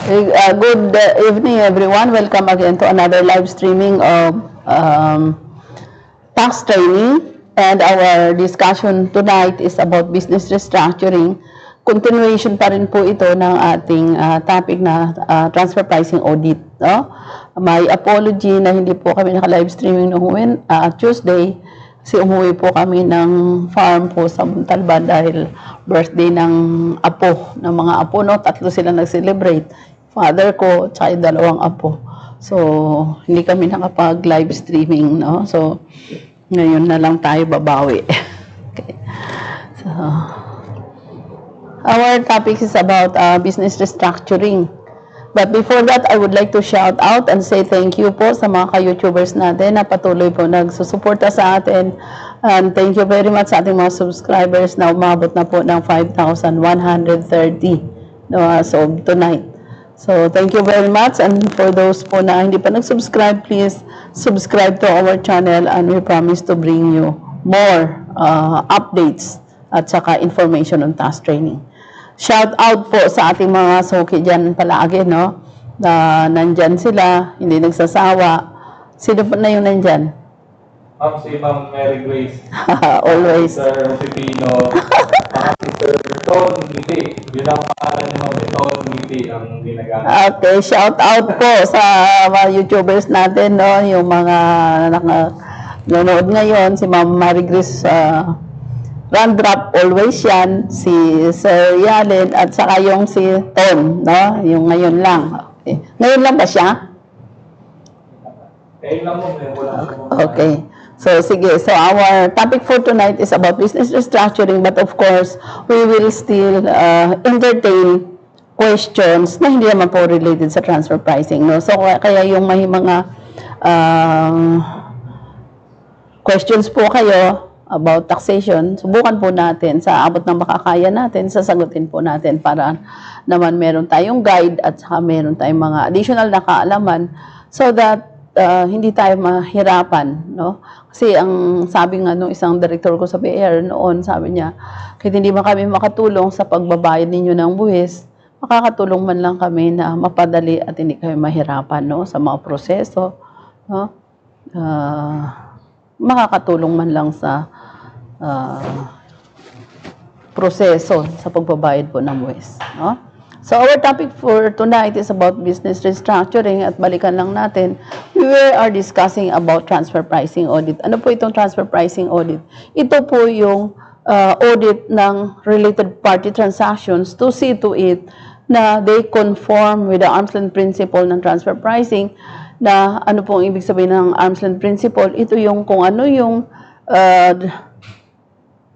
Good evening, everyone. Welcome again to another live streaming of tax training. And our discussion tonight is about business restructuring. Continuation pa rin po ito ng ating topic na transfer pricing audit. No? May apology na hindi po kami naka-live streaming noong Tuesday kasi umuwi po kami ng farm po sa Montalban dahil birthday ng mga apo, no? 3 sila nag-celebrate. Father ko, tsaka 2 apo. So, hindi kami nakapag-live streaming, no? So, ngayon na lang tayo babawi. Okay. So, our topic is about business restructuring. But before that, I would like to shout out and say thank you po sa mga ka-YouTubers natin na patuloy po nagsusuporta sa atin. And thank you very much sa ating mga subscribers na umabot na po ng 5,130 as of tonight. So, thank you very much. And for those po na hindi pa nag-subscribe, please subscribe to our channel and we promise to bring you more updates at saka information on task training. Shout out po sa ating mga suki dyan palagi, no? Na nandyan sila, hindi nagsasawa. Sino po na yung nandyan? Si Ma'am Mary Grace. Always. Sir Pipino. Sir Ton Ngiti. Yun ang pangalan ni Ma'am Ton Ngiti ang ginagamit. Okay, shout out po sa mga YouTubers natin, no? Yung mga nanonood ngayon, si Ma'am Mary Grace, Randrop, always yan, si Sir Yalin, at saka yung si Tom, no? Yung ngayon lang. Okay. Ngayon lang ba siya? Ngayon lang mo, okay. So, sige. So, our topic for tonight is about business restructuring, but of course, we will still entertain questions na hindi naman po related sa transfer pricing, no? So, kaya yung may mga questions po kayo about taxation, subukan po natin sa abot ng makakaya natin, sasagutin po natin para naman meron tayong guide at saka meron tayong mga additional na kaalaman so that hindi tayo mahirapan, no? Kasi ang sabi nga nung isang director ko sa BR noon, sabi niya, kahit hindi man kami makatulong sa pagbabayad ninyo ng buwis, makakatulong man lang kami na mapadali at hindi kayo mahirapan, no? Sa mga proseso, no? Makakatulong man lang sa proseso sa pagbabayad po ng buwis, no? So our topic for tonight is about business restructuring at balikan lang natin, we are discussing about transfer pricing audit. Ano po itong transfer pricing audit? Ito po yung audit ng related party transactions to see to it na they conform with the arm's length principle ng transfer pricing. Na ano pong ibig sabihin ng arm's length principle? Ito yung kung ano yung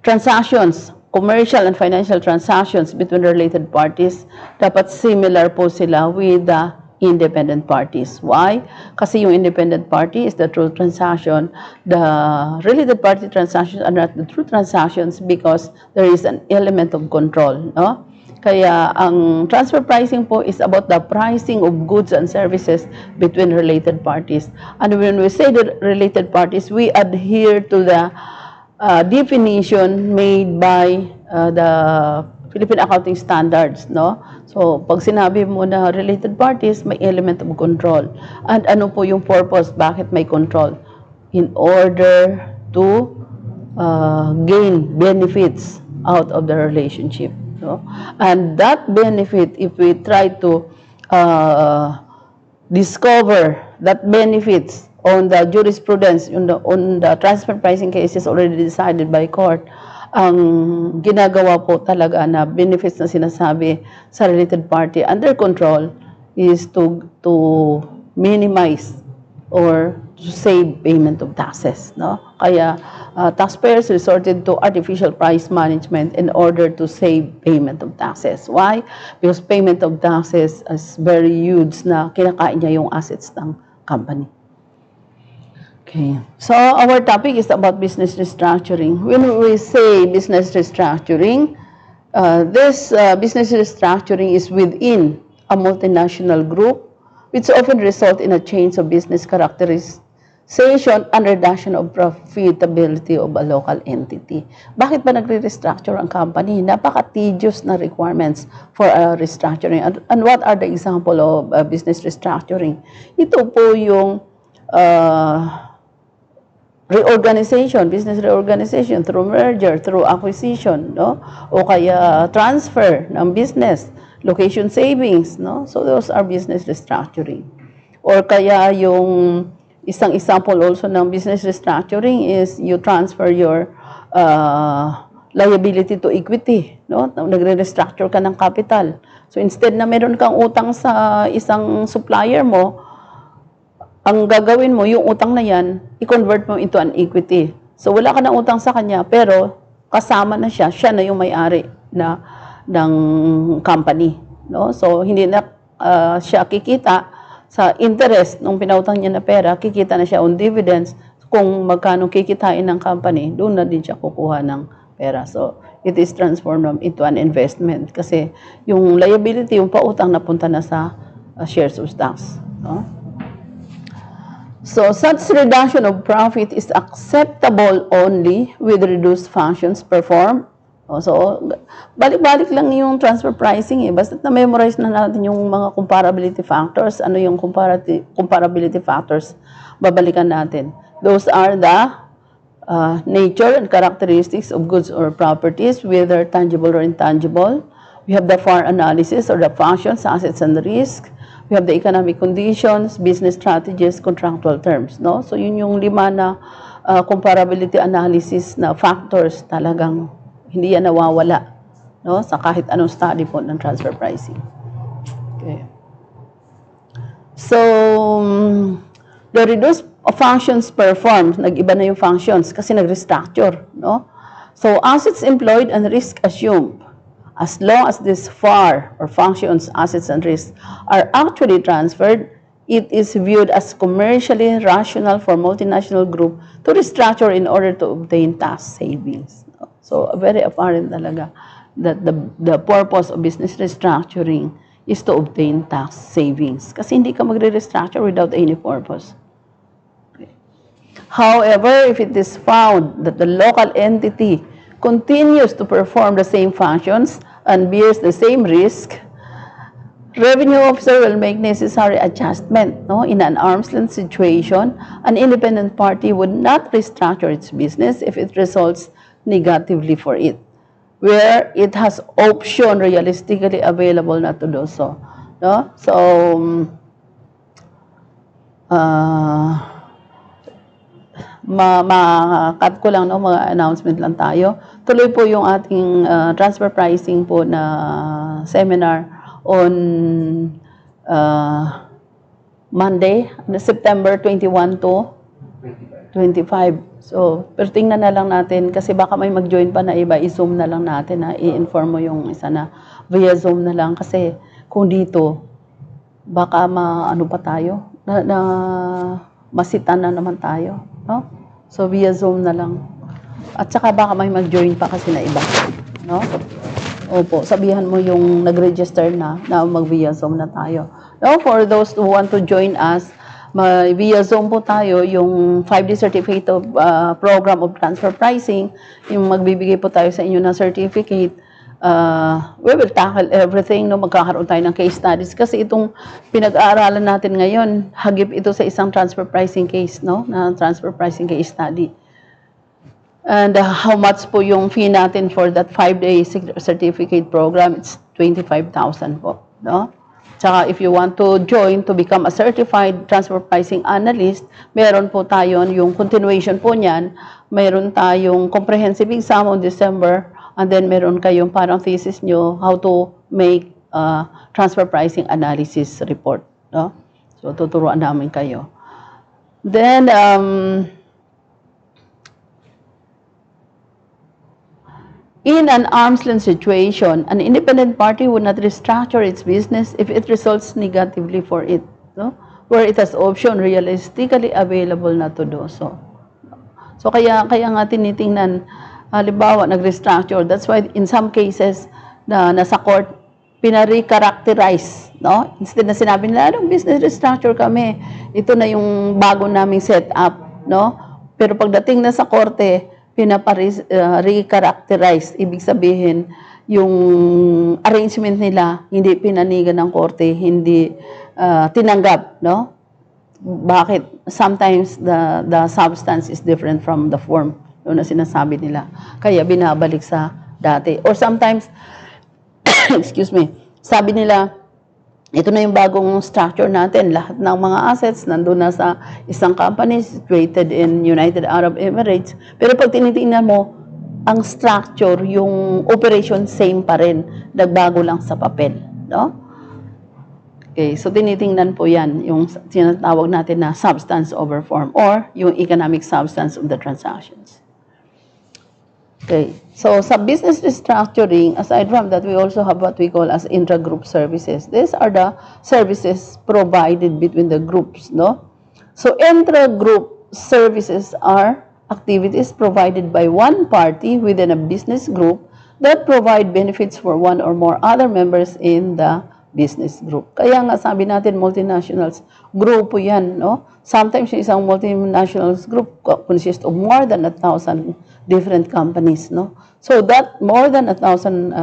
transactions, commercial and financial transactions between related parties, dapat similar po sila with the independent parties. Why? Kasi yung independent party is the true transaction. The related party transactions are not the true transactions because there is an element of control, no? Kaya ang transfer pricing po is about the pricing of goods and services between related parties. And when we say the related parties, we adhere to the definition made by the Philippine Accounting Standards, no? So, pag sinabi mo na related parties, may element of control. And ano po yung purpose? Bakit may control? In order to gain benefits out of the relationship, no? And that benefit, if we try to discover that benefits on the jurisprudence, on the transfer pricing cases already decided by court, ang ginagawa po talaga na benefits na sinasabi sa related party under control is to minimize or to save payment of taxes, no? Kaya taxpayers resorted to artificial price management in order to save payment of taxes. Why? Because payment of taxes is very huge na kinakain niya yung assets ng company. Okay, so our topic is about business restructuring. When we say business restructuring, this business restructuring is within a multinational group, which often result in a change of business characteristics and reduction of profitability of a local entity. Bakit ba nagre-restructure ang company? Napaka-tedious na requirements for restructuring. And what are the example of business restructuring? Ito po yung reorganization, business reorganization through merger, through acquisition, no? O kaya transfer ng business, location savings, no? So those are business restructuring. Or kaya yung isang example also ng business restructuring is you transfer your liability to equity, no? Nagre-restructure ka ng capital. So instead na meron kang utang sa isang supplier mo, ang gagawin mo, yung utang na yan, i-convert mo into an equity. So wala ka ng utang sa kanya, pero kasama na siya na yung may-ari ng company, no? So hindi na siya kikita sa interest nung pinautang niya na pera, kikita na siya on dividends. Kung magkano kikitain ng company, doon na din siya kukuha ng pera. So, it is transformed into an investment. Kasi yung liability, yung pautang napunta na sa shares of stocks. No? So, such reduction of profit is acceptable only with reduced functions performed. So, balik-balik lang yung transfer pricing eh. Basta na-memorize na natin yung mga comparability factors. Ano yung comparability factors? Babalikan natin. Those are the nature and characteristics of goods or properties, whether tangible or intangible. We have the FAR analysis or the functions, assets and risk. We have the economic conditions, business strategies, contractual terms. No? So, yun yung 5 na comparability analysis na factors talagang hindi yan nawawala, no? Sa kahit anong study po ng transfer pricing. Okay. So, the reduced functions performed, nag-iba na yung functions kasi nag-restructure, no? So, assets employed and risk assumed, as long as this FAR or functions, assets and risks are actually transferred, it is viewed as commercially rational for multinational group to restructure in order to obtain tax savings. So, very apparent talaga that the purpose of business restructuring is to obtain tax savings. Kasi hindi ka magre-restructure without any purpose. Okay. However, if it is found that the local entity continues to perform the same functions and bears the same risk, revenue officer will make necessary adjustment. No? In an arm's length situation, an independent party would not restructure its business if it results negatively for it, where it has option realistically available not to do so. No? So, ma-cut ko lang, no? Mga announcement lang tayo. Tuloy po yung ating transfer pricing po na seminar on Monday, September 21 to 25. So, pero tingnan na lang natin kasi baka may mag-join pa na iba, i-zoom na lang natin, i-inform mo yung isa na via Zoom na lang kasi kung dito, baka ano pa tayo, masitan na naman tayo. No? So, via Zoom na lang. At saka baka may mag-join pa kasi na iba. No? Opo, sabihan mo yung nag-register na mag-via Zoom na tayo. No? For those who want to join us, via Zoom po tayo, yung 5-day certificate of program of transfer pricing, yung magbibigay po tayo sa inyo ng certificate. We will tackle everything, no? Magkakaroon tayo ng case studies. Kasi itong pinag-aaralan natin ngayon, hagip ito sa isang transfer pricing case, no? Na transfer pricing case study. And how much po yung fee natin for that 5-day certificate program? It's 25,000 po, no? Tsaka if you want to join to become a certified transfer pricing analyst, meron po tayo yung continuation po niyan. Meron tayong comprehensive exam on December, and then meron kayong parang thesis nyo how to make transfer pricing analysis report. No? So, tuturuan namin kayo. Then, in an arm's length situation, an independent party would not restructure its business if it results negatively for it, no? Where it has option realistically available not to do so. So kaya nga tinitingnan, halimbawa nag-restructure. That's why in some cases na nasa court, pina-recharacterize, no? Instead na sinabi nila, anong business restructure kami? Ito na yung bago naming setup, no? Pero pagdating na sa korte, pinapa-recharacterize. Ibig sabihin, yung arrangement nila, hindi pinanigan ng korte, hindi tinanggap, no? Bakit? Sometimes the substance is different from the form, no, na sinasabi nila. Kaya binabalik sa dati. Or sometimes, excuse me, sabi nila, ito na yung bagong structure natin. Lahat ng mga assets nandun na sa isang company created in United Arab Emirates. Pero pag tinitingnan mo, ang structure, yung operation same pa rin. Nagbago lang sa papel. No? Okay, so tinitingnan po yan, yung tinatawag natin na substance over form or yung economic substance of the transactions. Okay, so sa business restructuring, aside from that, we also have what we call as intra-group services. These are the services provided between the groups, no? So intra-group services are activities provided by one party within a business group that provide benefits for one or more other members in the business group. Kaya nga sabi natin multinationals, grupo yan, no? Sometimes yung isang multinationals group consists of more than 1,000 different companies, no? So that more than 1,000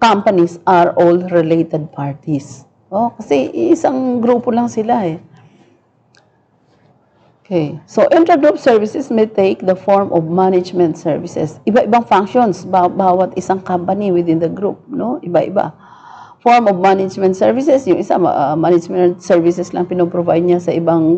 companies are all related parties. Oh, kasi isang grupo lang sila eh. Okay. So intra-group services may take the form of management services. Iba-ibang functions bawat isang company within the group, no? Iba-iba. Form of management services, yung isa, management services lang pinoprovide niya sa ibang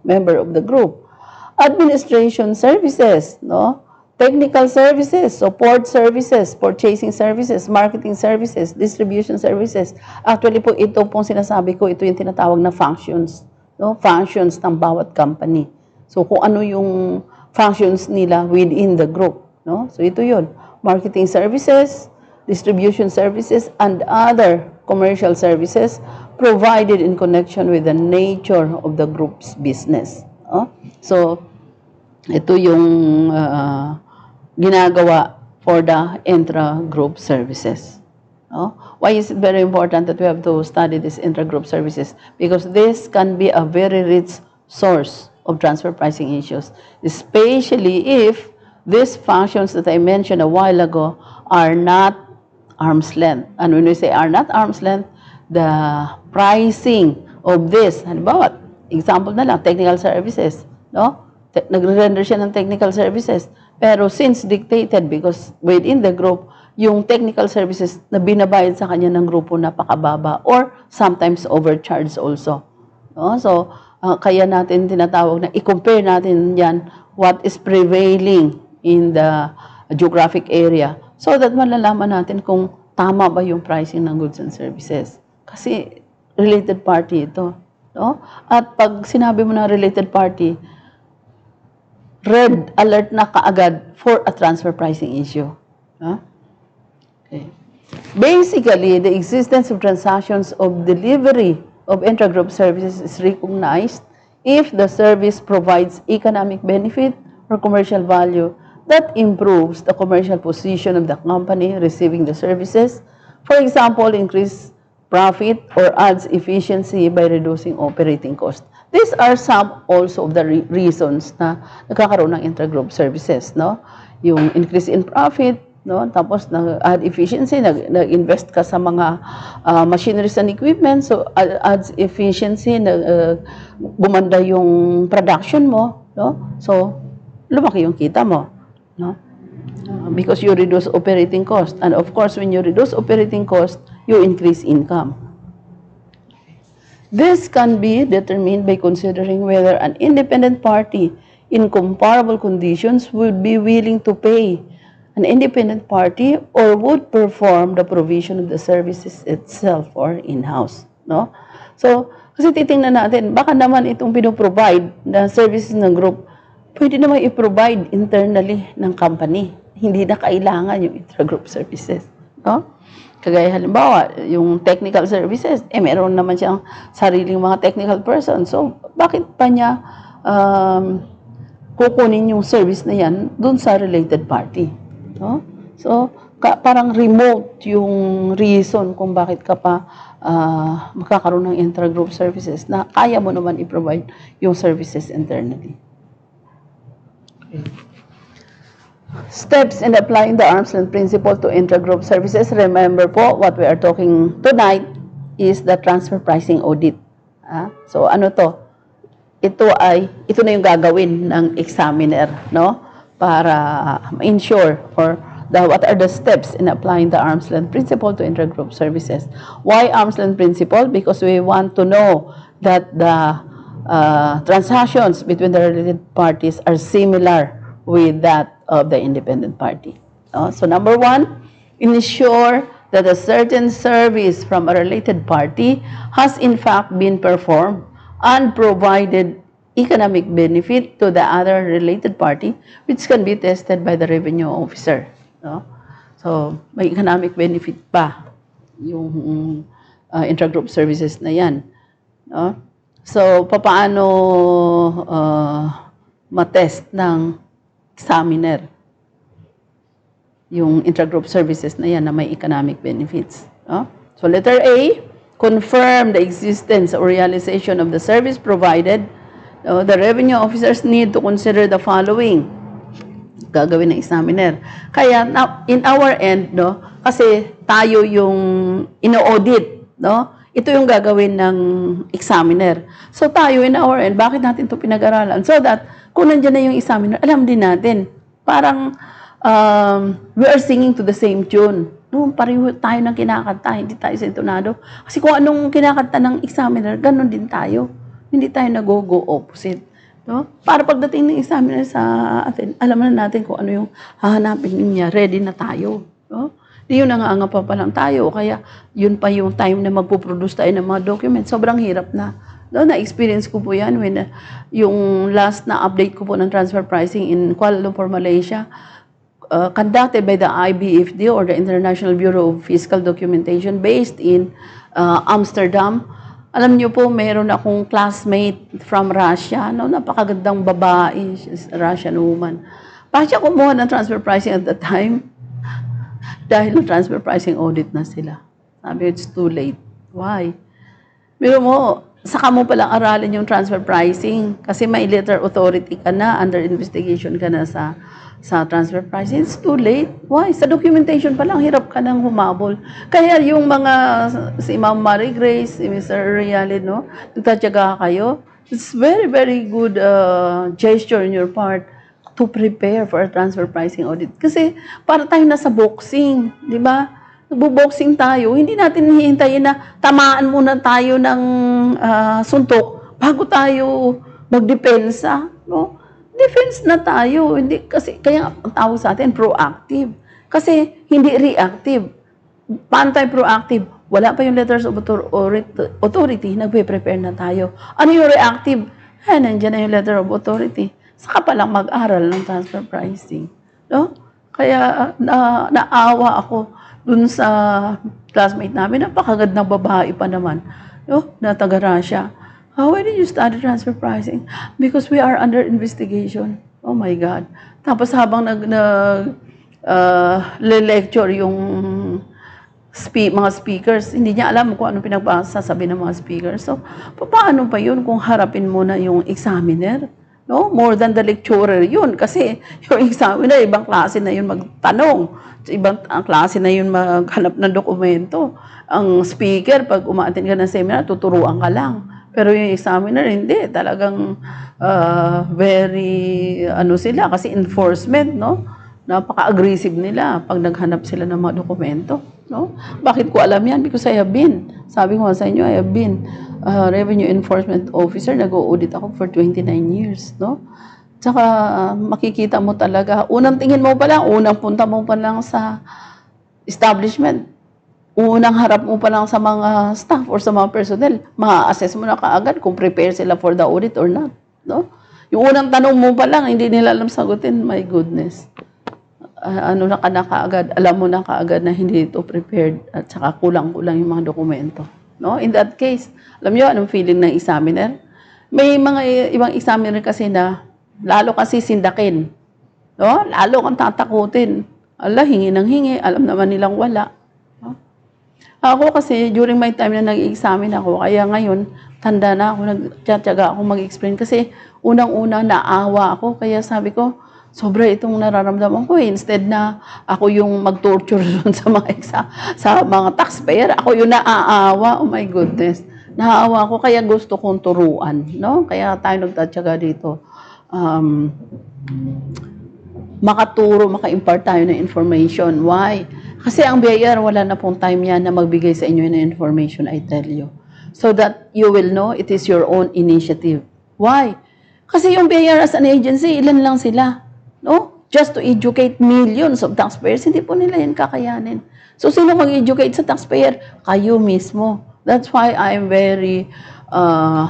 member of the group. Administration services, no? Technical services, support services, purchasing services, marketing services, distribution services. Actually po, ito pong sinasabi ko, ito yung tinatawag na functions, no? Functions ng bawat company. So, kung ano yung functions nila within the group, no? So, ito yun. Marketing services, distribution services, and other commercial services provided in connection with the nature of the group's business. So, ito yung ginagawa for the intra-group services. Why is it very important that we have to study these intra-group services? Because this can be a very rich source of transfer pricing issues, especially if these functions that I mentioned a while ago are not arm's length. And when we say are not arm's length, the pricing of this, halimbawa, example na lang, technical services, no? Nagre-render siya ng technical services. Pero since dictated, because within the group, yung technical services na binabayad sa kanya ng grupo napakababa or sometimes overcharged also. No? So, kaya natin tinatawag na i-compare natin yan what is prevailing in the geographic area so that malalaman natin kung tama ba yung pricing ng goods and services. Kasi related party ito. No? At pag sinabi mo na related party, red alert na kaagad for a transfer pricing issue. Huh? Okay. Basically, the existence of transactions of delivery of intragroup services is recognized if the service provides economic benefit or commercial value that improves the commercial position of the company receiving the services. For example, increase profit or adds efficiency by reducing operating cost. These are some also of the reasons na nagkakaroon ng intragroup services, no? Yung increase in profit, no? Tapos nag-add efficiency, nag-invest ka sa mga machineries and equipment, so adds efficiency, gumanda yung production mo, no? So lumaki yung kita mo, no? Because you reduce operating cost, and of course when you reduce operating cost, you increase income. This can be determined by considering whether an independent party in comparable conditions would be willing to pay an independent party or would perform the provision of the services itself or in-house, no? So, kasi titingnan natin, baka naman itong pinoprovide na services ng group, pwede naman i-provide internally ng company. Hindi na kailangan yung intra-group services, no? Kagaya halimbawa, yung technical services, meron naman siyang sariling mga technical person. So, bakit pa niya kukunin yung service na yan dun sa related party? No? So, parang remote yung reason kung bakit ka pa magkakaroon ng intra-group services na kaya mo naman i-provide yung services internally. Steps in applying the arm's length principle to intra-group services. Remember po, what we are talking tonight is the transfer pricing audit. So, ano to? Ito na yung gagawin ng examiner, no? Para ma-ensure or what are the steps in applying the arm's length principle to intra-group services. Why arm's length principle? Because we want to know that the transactions between the related parties are similar with that of the independent party. So number one, ensure that a certain service from a related party has in fact been performed and provided economic benefit to the other related party, which can be tested by the revenue officer. So, may economic benefit pa yung intra-group services na yan. So, paano matest ng examiner yung intra-group services na yan na may economic benefits. So, letter A, confirm the existence or realization of the service provided. The revenue officers need to consider the following. Gagawin ng examiner. Kaya, in our end, kasi tayo yung ino-audit, ito yung gagawin ng examiner. So, tayo in our end, bakit natin ito pinag-aralan? So that, kung nandiyan na yung examiner, alam din natin. Parang, we are singing to the same tune. Pareho tayo ng kinakanta, hindi tayo sintonado. Kasi kung anong kinakanta ng examiner, ganun din tayo. Hindi tayo nag-go opposite. Para pagdating ng examiner sa atin, alam na natin kung ano yung hahanapin niya, ready na tayo. Di yun nga pa lang tayo, kaya yun pa yung time na magpo-produce tayo ng mga documents. Sobrang hirap na. Na-experience ko po yan when yung last na update ko po ng transfer pricing in Kuala Lumpur, Malaysia, conducted by the IBFD or the International Bureau of Fiscal Documentation based in Amsterdam. Alam niyo po, meron akong classmate from Russia, napakagandang babae, she's a Russian woman. Bakit siya kumuha ng transfer pricing at that time? Dahil ng transfer pricing audit na sila. Sabi, it's too late. Why? Pero mo, saka mo palang aralin yung transfer pricing kasi may letter authority ka na, under investigation ka na sa transfer pricing. It's too late. Why? Sa documentation pa lang, hirap ka nang humabol. Kaya yung mga, si Ma'am Mary Grace, si Mr. Realid, nagtatyaga kayo. It's very, very good gesture on your part to prepare for a transfer pricing audit. Kasi para tayo nasa boxing, di ba? Nagbo-boxing tayo, hindi natin hihintayin na tamaan muna tayo ng suntok bago tayo magdepensa, Defense na tayo, hindi kasi kaya ang tawag sa atin proactive. Kasi hindi reactive. Paano tayo proactive? Wala pa yung letters of authority, nagpe-prepare na tayo. Ano yung reactive? Nandiyan na yung letter of authority. Saka pa lang mag-aral ng transfer pricing. Kaya naawa ako dun sa classmate namin, napakagandang babae pa naman, na taga-Russia. Why did you study transfer pricing? Because we are under investigation. Oh my God. Tapos habang lecture yung mga speakers, hindi niya alam kung ano pinagsasabi ng mga speakers. So, paano pa yun kung harapin mo na yung examiner? More than the lecturer yun. Kasi yung examiner, ibang klase na yun magtanong. Ibang klase na yun maghanap ng dokumento. Ang speaker, pag umaattend ka ng seminar, tuturuan ka lang. Pero yung examiner, hindi. Talagang very, sila, kasi enforcement, Napaka-aggressive nila pag naghanap sila ng mga dokumento, Bakit ko alam yan? Because I have been. Sabi ko sa inyo, I have been revenue enforcement officer. Nag-audit ako for 29 years, Tsaka makikita mo talaga, unang tingin mo pa lang, unang punta mo pa lang sa establishment, unang harap mo pa lang sa mga staff or sa mga personnel, ma-assess mo na kaagad kung prepare sila for the audit or not. Yung unang tanong mo pa lang, hindi nila alam sagutin, my goodness. Na ka na kaagad, alam mo na kaagad na hindi ito prepared at saka kulang-kulang yung mga dokumento. In that case, alam nyo, anong feeling ng examiner? May mga ibang examiner kasi na lalo kasi sindakin. Lalo kang tatakutin. Ala, hingi ng hingi, alam naman nilang wala. No? Ako kasi, during my time na nag-examine ako, kaya ngayon, tanda na ako, nagtsatsaga ako mag-explain. Kasi, unang-una, naawa ako. Kaya sabi ko, sobra itong nararamdaman ko. Instead na ako yung mag-torture sa mga sa mga taxpayer, ako yung naaawa. Oh my goodness. Naaawa ako, kaya gusto kong turuan. No? Kaya tayo nagtatsaga dito. Makaturo, maka-impart tayo ng information. Why? Kasi ang BIR, wala na pong time yan na magbigay sa inyo ng information, I tell you. So that you will know it is your own initiative. Why? Kasi yung BIR as an agency, ilan lang sila. No? Just to educate millions of taxpayers, hindi po nila yan kakayanin. So sino mag-educate sa taxpayer? Kayo mismo. That's why I'm very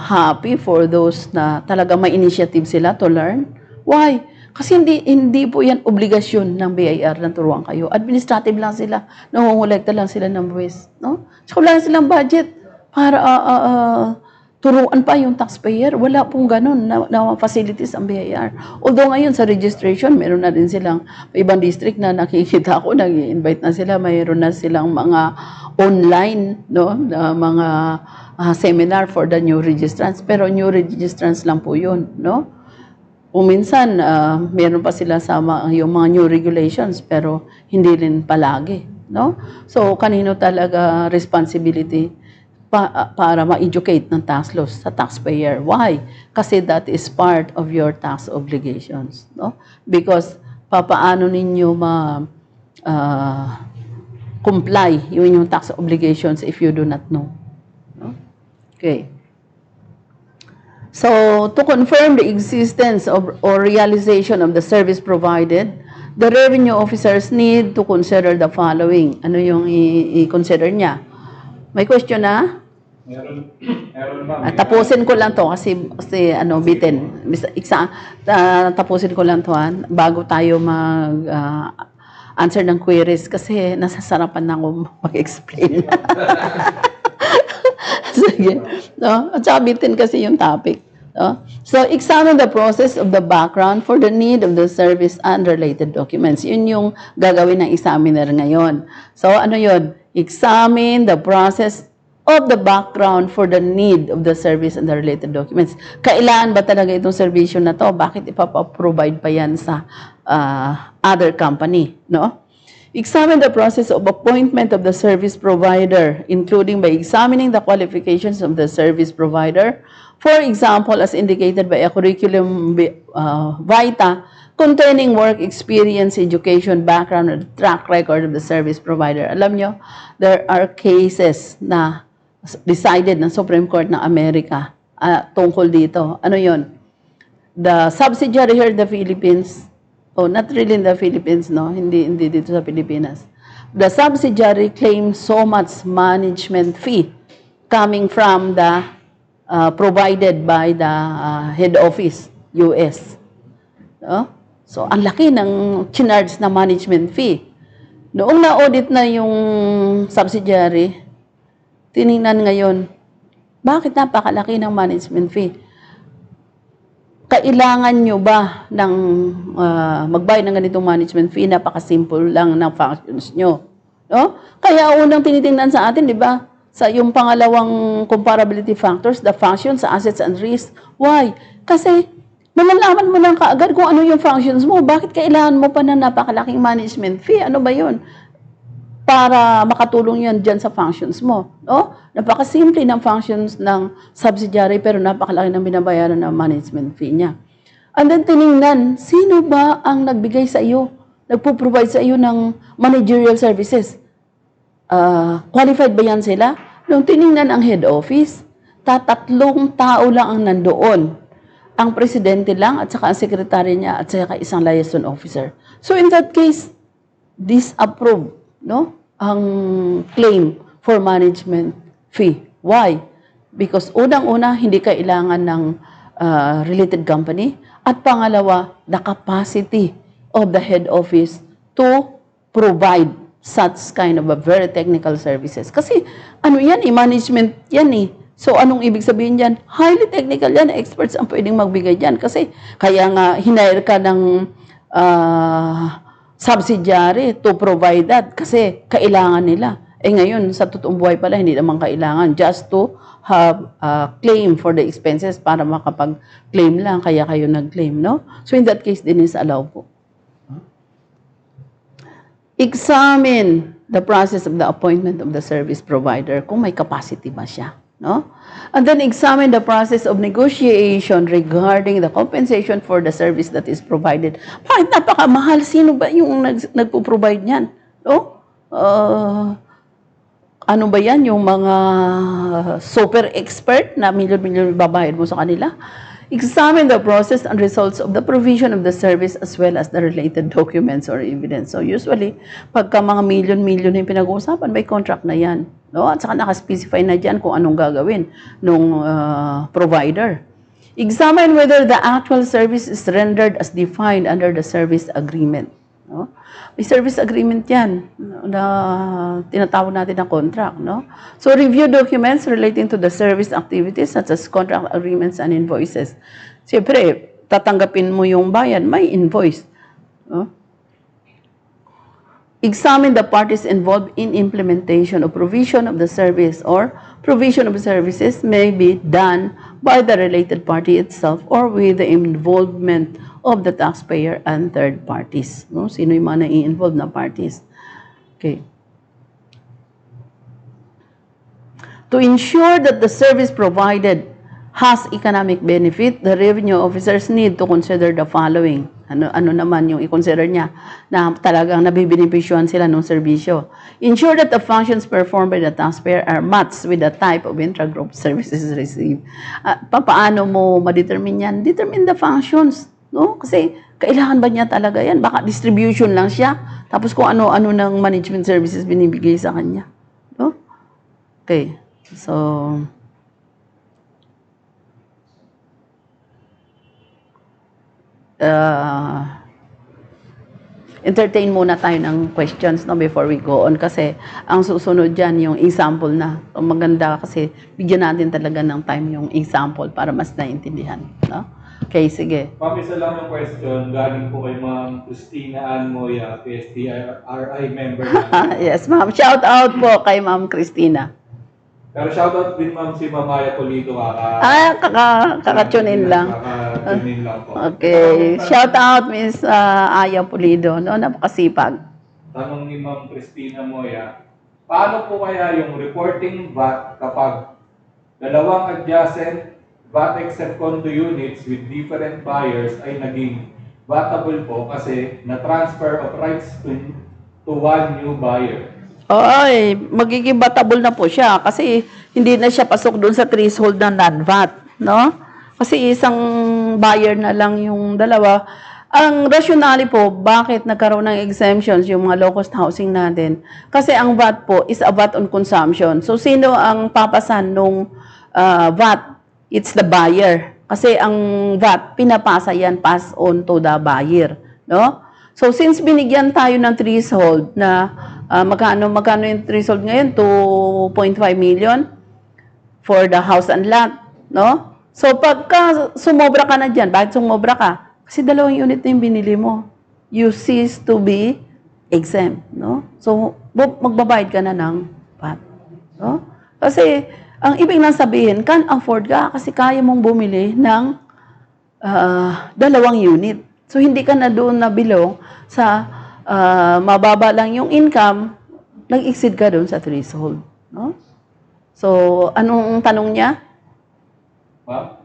happy for those na talaga may initiative sila to learn. Why? Kasi hindi po yan obligasyon ng BIR na turuan kayo. Administrative lang sila. Nangungulekta lang sila ng buwis. No? So wala silang budget para turuan pa yung taxpayer. Wala pong ganun na facilities ang BIR. Although ngayon sa registration, meron na din silang ibang district na nakikita ko, nag-invite na sila, mayroon na silang mga online, no, na mga seminar for the new registrants. Pero new registrants lang po yun, no? Kung minsan, meron pa sila sa yung mga new regulations, pero hindi rin palagi, no? So, kanino talaga responsibility para ma-educate ng tax laws sa taxpayer? Why? Kasi that is part of your tax obligations, no? Because, papaano ninyo comply yung tax obligations if you do not know, no? Okay. So, to confirm the existence or realization of the service provided, the revenue officers need to consider the following. Ano yung i-consider niya? May question na? Meron ma'am. Tapusin ko lang to kasi bitin. Tapusin ko lang to bago tayo answer ng queries kasi nasasarapan na ako mag-explain. Sige. No? At saka bitin kasi yung topic. So, examine the process of the background for the need of the service and related documents. Yun yung gagawin ng examiner ngayon. So, ano yun? Examine the process of the background for the need of the service and the related documents. Kailangan ba talaga itong servisyo na to? Bakit ipapaprovide pa yan sa other company? No? Examine the process of appointment of the service provider, including by examining the qualifications of the service provider. For example, as indicated by a curriculum vitae containing work experience, education, background, and track record of the service provider. Alam nyo, there are cases na decided ng Supreme Court ng Amerika tungkol dito. Ano yon? The subsidiary here in the Philippines, not really in the Philippines, no? Hindi dito sa Pilipinas. The subsidiary claims so much management fee coming from the provided by the head office, US. No? So, ang laki ng charge na management fee. Noong na-audit na yung subsidiary, tiningnan ngayon, bakit napakalaki ng management fee? Kailangan nyo ba ng magbayad ng ganitong management fee? Napaka-simple lang ng functions nyo. No? Kaya unang tinitingnan sa atin, di ba? Sa yung pangalawang comparability factors, the functions, assets, and risks. Why? Kasi malalaman mo lang kaagad kung ano yung functions mo. Bakit kailangan mo pa na napakalaking management fee? Ano ba yun? Para makatulong yan dyan sa functions mo. No? Napakasimple ng functions ng subsidiary pero napakalaki ng binabayaran ng management fee niya. And then tiningnan, sino ba ang nagbigay sa iyo, nagpo-provide sa iyo ng managerial services? Qualified ba yan sila? Nung tiningnan ang head office, tatlong tao lang ang nandoon. Ang presidente lang at saka ang sekretary niya at saka isang liaison officer. So in that case, disapprove, no? Ang claim for management fee. Why? Because unang-una, hindi kailangan ng related company. At pangalawa, the capacity of the head office to provide such kind of a very technical services. Kasi ano yan management yan So anong ibig sabihin dyan? Highly technical yan, experts ang pwedeng magbigay dyan. Kasi kaya nga hinire ka ng subsidiary to provide that kasi kailangan nila. Eh ngayon, sa totoong buhay pala, hindi naman kailangan, just to have a claim for the expenses para makapag-claim lang, kaya kayo nag-claim, no? So in that case, din is allowed po. Examine the process of the appointment of the service provider kung may capacity ba siya, no? And then examine the process of negotiation regarding the compensation for the service that is provided. Bakit napakamahal? Sino ba yung nagpo-provide niyan? No? Ano ba yan? Yung mga super expert na milyon-milyon babayad mo sa kanila? Examine the process and results of the provision of the service as well as the related documents or evidence. So usually, pagka mga milyon-milyon yung pinag-uusapan, may contract na yan. No? At saka nakaspecify na dyan kung anong gagawin ng provider. Examine whether the actual service is rendered as defined under the service agreement. No? May service agreement yan na tinatawag natin na contract. No? So, review documents relating to the service activities such as contract agreements and invoices. Siyempre, tatanggapin mo yung bayan, may invoice. No? Examine the parties involved in implementation or provision of the service or provision of services may be done by the related party itself or with the involvement of the taxpayer and third parties. No? Sino yung mga nai-involve na parties? Okay. To ensure that the service provided has economic benefit, the revenue officers need to consider the following. Ano naman yung i-consider niya na talagang nabibenepisyohan sila ng serbisyo. Ensure that the functions performed by the taxpayer are matched with the type of intra-group services received. Paano mo ma-determine yan? Determine the functions. No? Kasi kailangan ba niya talaga yan? Baka distribution lang siya. Tapos kung ano-ano ng management services binibigay sa kanya. No? Okay. So, entertain muna tayo ng questions no, before we go on kasi ang susunod dyan yung example na. So, maganda kasi bigyan natin talaga ng time yung example para mas naintindihan. No? Okay, sige. Ma'am, isa lang yung question. Galing po kay Ma'am Christina Ann Moya, PSDRI member natin. Yes, ma'am. Shout out po kay Ma'am Christina. Pero shoutout din ma'am si Mamaya Polito. Kaka-tune in lang. Kaka-tune in lang po. Okay. Shout out Miss Aya Pulido. No? Napakasipag. Tanong ni Ma'am Christina Moya, paano po kaya yung reporting VAT kapag dalawang adjacent VAT exempt condo units with different buyers ay naging vatable po kasi na-transfer of rights to one new buyer? Ay, magiging vatable na po siya kasi hindi na siya pasok doon sa threshold ng non-VAT, no? Kasi isang buyer na lang yung dalawa. Ang rationale po, bakit nagkaroon ng exemptions yung mga low-cost housing natin? Kasi ang VAT po is a VAT on consumption. So, sino ang papasan nung VAT? It's the buyer. Kasi ang VAT, pinapasa yan, pass on to the buyer, no? So, since binigyan tayo ng threshold na magkano yung threshold ngayon? 2.5 million for the house and lot, no? So, pagka sumobra ka na dyan, bakit sumobra ka? Kasi dalawang unit na yung binili mo. You cease to be exempt, no? So, magbabayad ka na ng VAT, no? Kasi, ang ibig nang sabihin, can afford ka kasi kaya mong bumili ng dalawang unit. So, hindi ka na doon nabilong sa mababa lang yung income, nag-exceed ka doon sa threshold. No? So, anong tanong niya? Ma'am?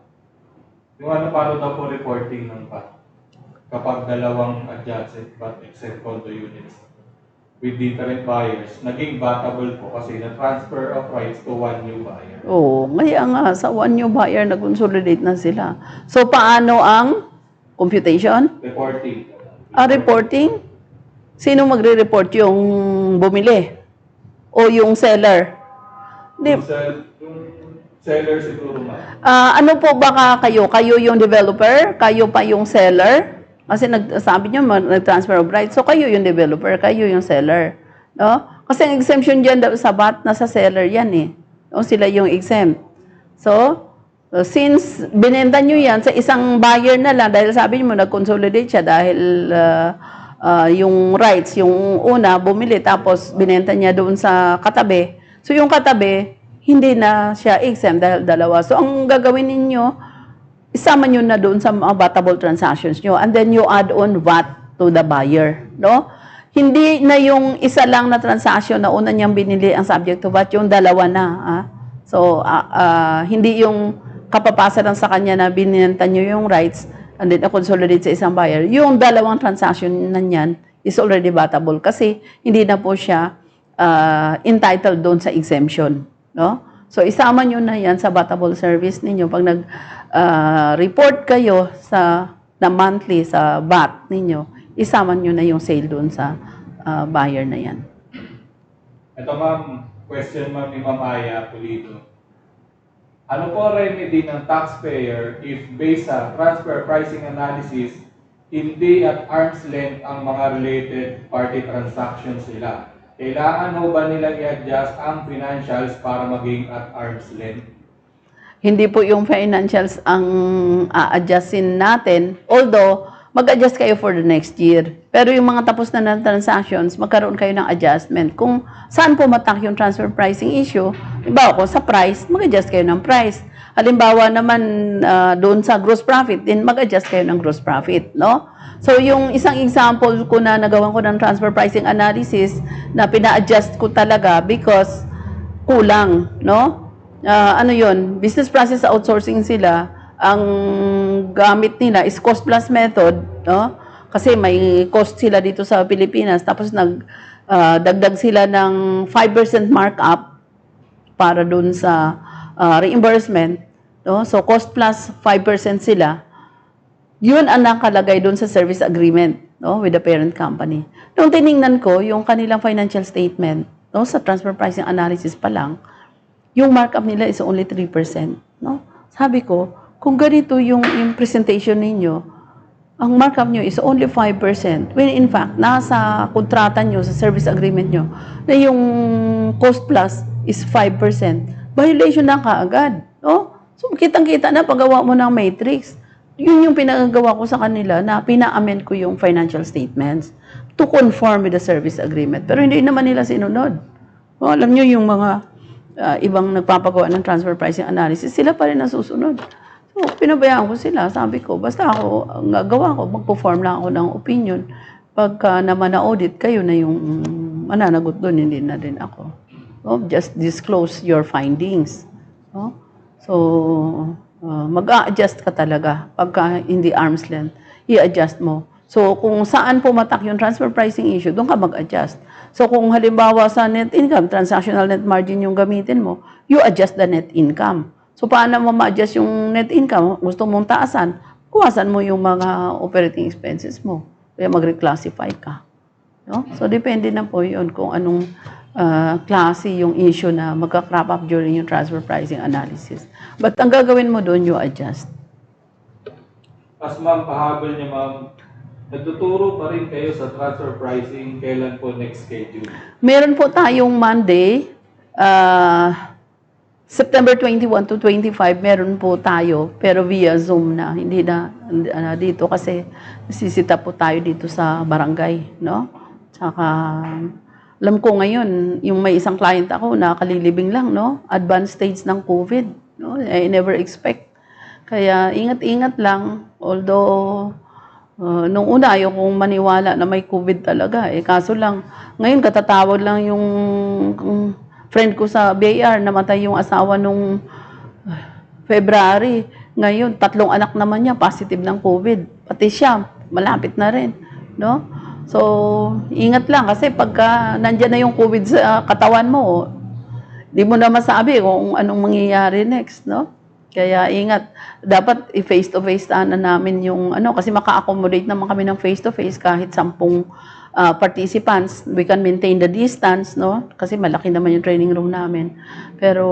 Yung paano daw po reporting ng VAT kapag dalawang adjacent VAT exempt condo units with different buyers, naging vatable po kasi na-transfer of rights to one new buyer. Oo, kaya nga, sa one new buyer, nag-consolidate na sila. So, paano ang computation? Reporting. Reporting? Sino magre-report? Yung bumili? O yung seller? Yung seller siguro ma'am. Ano po baka kayo? Kayo yung developer? Kayo pa yung seller? Kasi sabi niyo, nag-transfer of rights. So, kayo yung developer, kayo yung seller. No? Kasi ang exemption dyan sa VAT, nasa seller yan eh. No? Sila yung exempt. So, since binenta nyo yan sa isang buyer na lang, dahil sabi niyo, nag-consolidate siya dahil yung rights, yung una bumili tapos binenta niya doon sa katabi. So yung katabi, hindi na siya exempt dahil dalawa. So ang gagawin ninyo, isama nyo na doon sa mga batable transactions nyo and then you add on VAT to the buyer. No? Hindi na yung isa lang na transaction na una niyang binili ang subject to VAT, yung dalawa na. So, hindi yung kapapasa lang sa kanya na binenta nyo yung rights and then consolidate sa isang buyer. Yung dalawang transaction na yan is already vatable kasi hindi na po siya entitled doon sa exemption. No? So, isama nyo na yan sa vatable service ninyo. Pag nag-report kayo na monthly sa VAT ninyo, isama nyo na yung sale doon sa buyer na yan. Ito ma'am, question ma'am ni Ma'am Aya Pulido. Ano po remedy ng taxpayer if based sa transfer pricing analysis, hindi at arm's length ang mga related party transactions nila? Kailangan ho ba nilang i-adjust ang financials para maging at arm's length? Hindi po yung financials ang a-adjustin natin, although mag-adjust kayo for the next year. Pero yung mga tapos na transactions, magkaroon kayo ng adjustment. Kung saan pumatak yung transfer pricing issue, halimbawa kung sa price, mag-adjust kayo ng price. Halimbawa naman doon sa gross profit, din mag-adjust kayo ng gross profit, no? So yung isang example ko na nagawan ko ng transfer pricing analysis na pina-adjust ko talaga because kulang, no? Ano yun? Business process outsourcing sila. Ang gamit nila is cost plus method, no? Kasi may cost sila dito sa Pilipinas, tapos dagdag sila ng 5% markup para dun sa reimbursement, no? So cost plus 5% sila. Yun ang nakalagay dun sa service agreement, no, with the parent company. Nung tiningnan ko yung kanilang financial statement, no, sa transfer pricing analysis pa lang, yung markup nila is only 3%, no? Sabi ko, kung ganito yung presentation ninyo, ang markup nyo is only 5%. When in fact, nasa kontrata nyo, sa service agreement nyo, na yung cost plus is 5%. Violation na kaagad. No? So, kitang-kita na paggawa mo ng matrix. Yun yung pinagawa ko sa kanila na pina-amend ko yung financial statements to conform with the service agreement. Pero hindi naman nila sinunod. O, alam nyo yung mga ibang nagpapagawa ng transfer pricing analysis, sila pa rin nasusunod. So, pinabayaan ko sila. Sabi ko, basta ako, ang gagawa ko, mag-perform lang ako ng opinion. Pagka naman na-audit, kayo na yung mananagot doon, hindi na din ako. So, just disclose your findings. No? So, mag-a-adjust ka talaga. Pagka hindi arm's length, i-adjust mo. So, kung saan pumatak yung transfer pricing issue, doon ka mag-adjust. So, kung halimbawa sa net income, transactional net margin yung gamitin mo, you adjust the net income. So, paano mo ma-adjust yung net income? Gusto mong taasan, kuwasan mo yung mga operating expenses mo. Kaya mag-reclassify ka. No? So, depende na po yun kung anong klase yung issue na magka-crop up during yung transfer pricing analysis. But ang gagawin mo doon, you adjust. As ma'am, pahabol niya ma'am, nagtuturo pa rin kayo sa transfer pricing, kailan po next schedule? Meron po tayong Monday, September 21 to 25, meron po tayo, pero via Zoom na. Hindi na dito kasi sisita po tayo dito sa barangay, no? Tsaka, alam ko ngayon, yung may isang client ako na kalilibing lang, no? Advanced stage ng COVID, no? I never expect. Kaya ingat-ingat lang, although nung una ayaw kong maniwala na may COVID talaga. Kaso lang, ngayon katatawag lang yung friend ko sa BIR, namatay yung asawa nung February. Ngayon, 3 anak naman niya, positive ng COVID. Pati siya, malapit na rin. No? So, ingat lang kasi pagka nandyan na yung COVID sa katawan mo, di mo na masabi kung anong mangyayari next. No? Kaya ingat. Dapat i-face-to-face na namin yung kasi maka-accommodate naman kami ng face-to-face kahit 10 participants, we can maintain the distance, no? Kasi malaki naman yung training room namin. Pero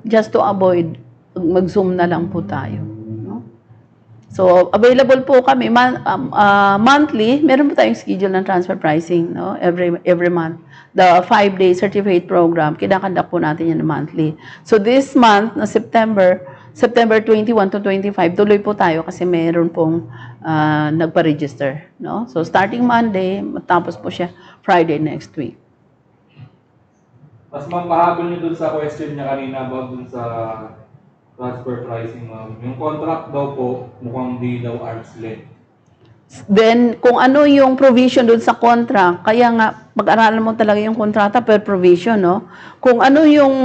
just to avoid, mag-Zoom na lang po tayo. No? So, available po kami monthly. Meron po tayong schedule ng transfer pricing, no? Every month. The 5-day certificate program, kinakandak po natin yan monthly. So, this month, na September, September 21 to 25, tuloy po tayo kasi mayroon pong nagpa-register. No? So, starting Monday, matapos po siya Friday next week. Mas mapahabol nyo dun sa question niya kanina about dun sa transfer pricing, ma'am. Yung contract daw po, mukhang di daw arm's length. Then, kung ano yung provision doon sa contract, kaya nga, pag-aralan mo talaga yung kontrata per provision, no? Kung ano yung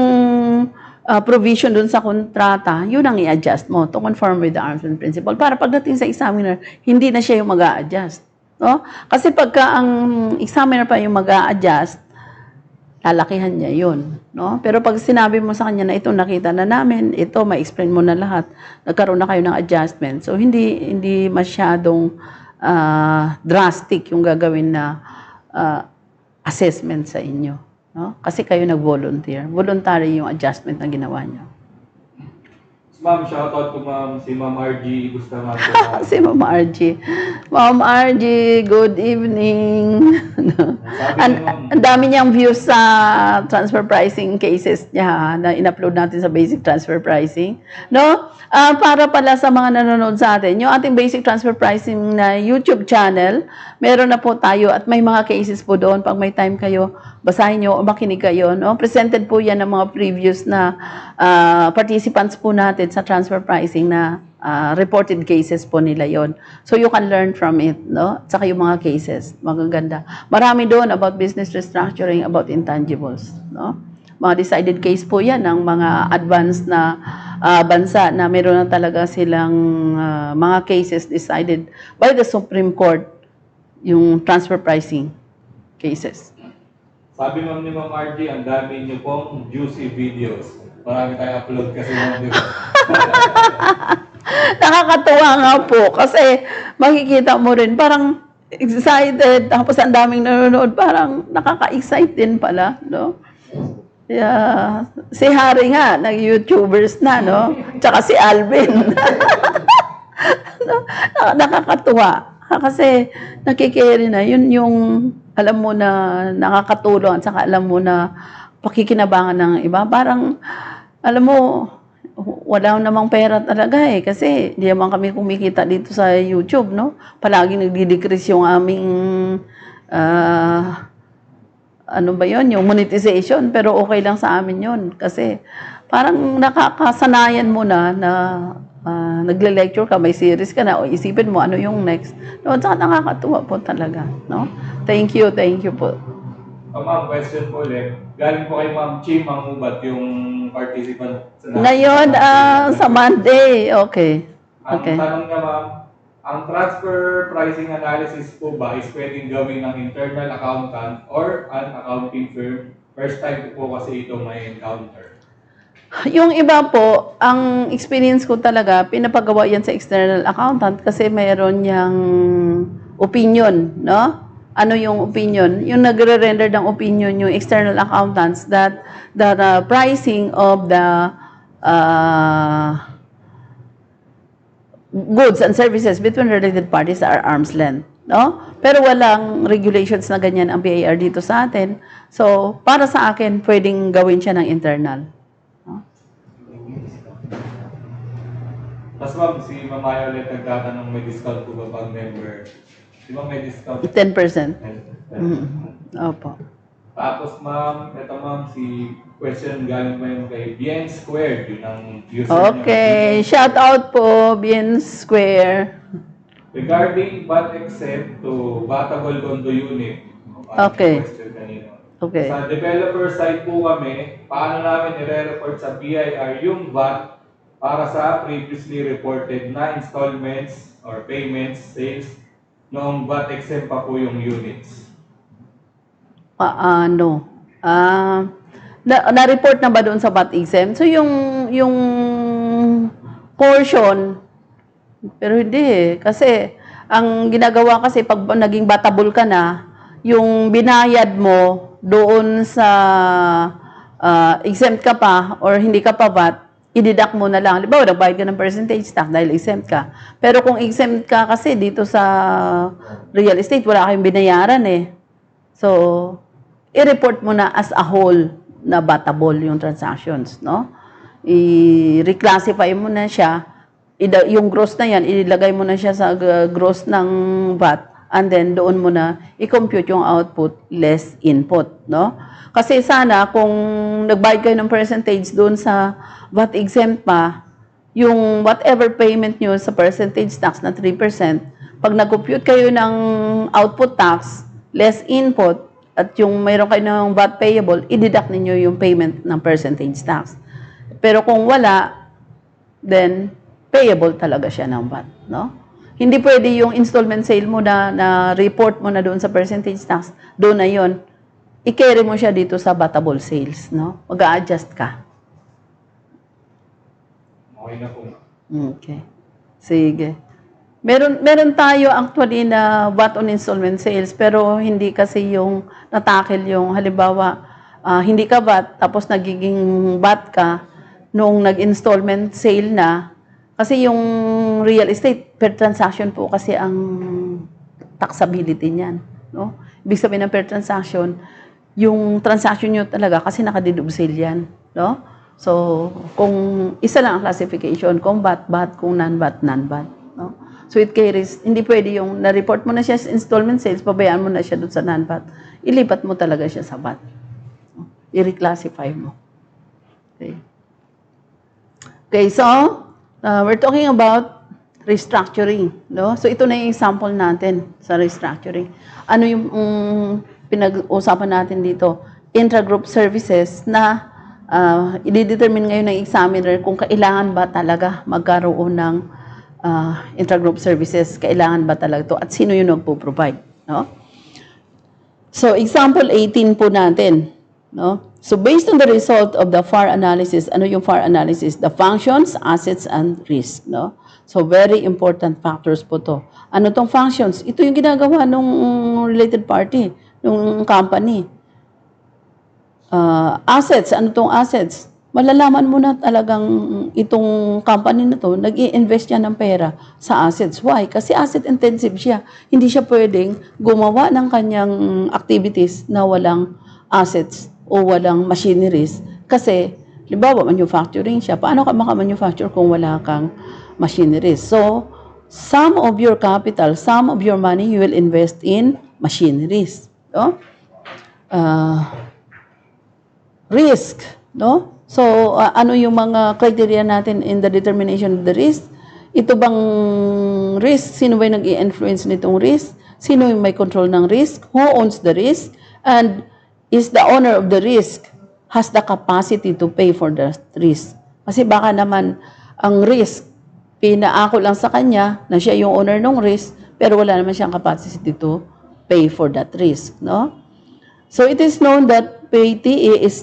provision doon sa kontrata, yun ang i-adjust mo to conform with the arm's length principle. Para pagdating sa examiner, hindi na siya yung mag-a-adjust. No? Kasi pagka ang examiner pa yung mag-a-adjust, lalakihan niya yun. No? Pero pag sinabi mo sa kanya na ito nakita na namin, ito ma-explain mo na lahat, nagkaroon na kayo ng adjustment. So, hindi masyadong drastic yung gagawin na assessment sa inyo. No? Kasi kayo nag-volunteer. Voluntary yung adjustment na ginawa niyo. Ma'am, shoutout ko ma'am, si Ma'am RG Bustamante. Si Ma'am RG. Ma'am RG, good evening. Ang dami niyang views sa transfer pricing cases niya na in-upload natin sa basic transfer pricing. No? Para pala sa mga nanonood sa atin, yung ating basic transfer pricing na YouTube channel, meron na po tayo at may mga cases po doon. Pag may time kayo, basahin nyo o makinig kayo. No? Presented po yan ng mga previous na participants po natin sa transfer pricing na reported cases po nila yon. So you can learn from it, no? At saka yung mga cases, magaganda. Marami doon about business restructuring, about intangibles, no? Mga decided case po yan ng mga advanced na bansa na meron na talaga silang mga cases decided by the Supreme Court, yung transfer pricing cases. Sabi ma'am ni Ma'am RG, ang dami niyo pong juicy videos. Marami tayong upload kasi ma'am, di ba? Nakakatuwa nga po kasi makikita mo rin parang excited tapos ang daming nanonood parang nakaka-excite din pala, no? Yeah. Si Harry nga, nag-YouTubers na, no? Tsaka si Alvin. Nakakatuwa. Kasi nakikiri na, yun yung alam mo na nakakatulong at saka alam mo na pakikinabangan ng iba. Parang, alam mo, wala namang pera talaga eh. Kasi hindi naman kami kumikita dito sa YouTube, no? Palaging nagdi-decrease yung aming, ano ba yon, yung monetization. Pero okay lang sa amin yon. Kasi parang nakakasanayan mo na nagle-lecture ka, may series ka na, o isipin mo ano yung next. No, at saka nakakatuwa po talaga, no? Thank you po. Ma'am, question po ulit. Galing po kay Ma'am Chi Mangubat, yung participant sa ngayon, sa Monday, okay. Ang tanong niya ma'am, ang transfer pricing analysis po ba is pwedeng gawin ng internal accountant or an accounting firm? First time po kasi ito may encounter. Yung iba po, ang experience ko talaga, pinapagawa yan sa external accountant kasi mayroon niyang opinion, no? Ano yung opinion? Yung nagre-render ng opinion yung external accountants that the pricing of the goods and services between related parties are arm's length, no? Pero walang regulations na ganyan ang BAR dito sa atin. So, para sa akin, pwedeng gawin siya ng internal. Tapos ma'am, si Ma'am Maya ulit nagtatanong, may discount po ba pag member? Di ba may discount? 10%. Opo. Tapos ma'am, ito ma'am, si question galing pa yung kay Bien Squared, yun ang user okay, niya. Shout out po, Bien Square. Regarding VAT exempt to vatable condo unit. Okay. Question kanina. Okay. Sa developer side po kami, paano namin i-report sa BIR yung VAT para sa previously reported na installments or payments, sales, noong VAT exempt pa po yung units? Paano? Na-report na ba doon sa VAT exempt? So, yung portion, pero hindi eh. Kasi, ang ginagawa kasi, pag naging vatable ka na, yung binayad mo doon sa exempt ka pa or hindi ka pa VAT, i-deduct mo na lang. Halimbawa, nagbayad ka ng percentage tax dahil exempt ka. Pero kung exempt ka kasi dito sa real estate, wala kayong binayaran eh. So, i-report mo na as a whole na vatable yung transactions, no? i-reclassify mo na siya, yung gross na yan, ilagay mo na siya sa gross ng VAT, and then doon mo na i-compute yung output less input, no? Kasi sana kung nagbayad kayo ng percentage doon sa VAT exempt pa, yung whatever payment nyo sa percentage tax na 3%, pag nag-compute kayo ng output tax, less input, at yung mayroon kayo ng VAT payable, i-deduct ninyo yung payment ng percentage tax. Pero kung wala, then payable talaga siya ng VAT, no? Hindi pwede yung installment sale mo na report mo na doon sa percentage tax, doon na yon, i-carry mo siya dito sa batable sales, no? Mag-a-adjust ka. Okay na po. Okay. Sige. Meron tayo actually na VAT on installment sales, pero hindi kasi yung natakil yung halimbawa, hindi ka VAT, tapos nagiging VAT ka nung nag-installment sale na. Kasi yung real estate per transaction po kasi ang taxability niyan, no? Ibig sabihin ng per transaction, yung transaction nyo talaga kasi naka-deduct sale yan, no? So, kung isa lang ang classification, kung VAT, VAT, kung non-VAT, non-VAT, no? So, it carries, hindi pwede yung na-report mo na siya sa installment sales, pabayaan mo na siya doon sa non-VAT, ilipat mo talaga siya sa VAT. I-reclassify mo. Okay. Okay, so, we're talking about restructuring, no? So, ito na yung example natin sa restructuring. Ano yung pinag-usapan natin dito? Intra-group services na i-determine ngayon ng examiner kung kailangan ba talaga magkaroon ng intra-group services, kailangan ba talaga ito, at sino yung nagpo-provide, no? So, example 18 po natin, no? So, based on the result of the FAR analysis, ano yung FAR analysis? The functions, assets, and risk, no? So, very important factors po to. Ano tong functions? Ito yung ginagawa nung related party, nung company. Assets, ano tong assets? Malalaman mo na talagang itong company na to, nag-i-invest yan ng pera sa assets. Why? Kasi asset intensive siya. Hindi siya pwedeng gumawa ng kanyang activities na walang assets o walang machineries. Kasi, halimbawa, manufacturing siya. Paano ka maka-manufacture kung wala kang machineries? So, some of your capital, some of your money, you will invest in machineries. No? Risk, no? So, ano yung mga criteria natin in the determination of the risk? Ito bang risk? Sino ba yung nag-i-influence nitong risk? Sino yung may control ng risk? Who owns the risk? And is the owner of the risk has the capacity to pay for the risk? Kasi baka naman ang risk, pinaako lang sa kanya na siya yung owner ng risk, pero wala naman siyang capacity to pay for that risk, no? So, it is known that vitae is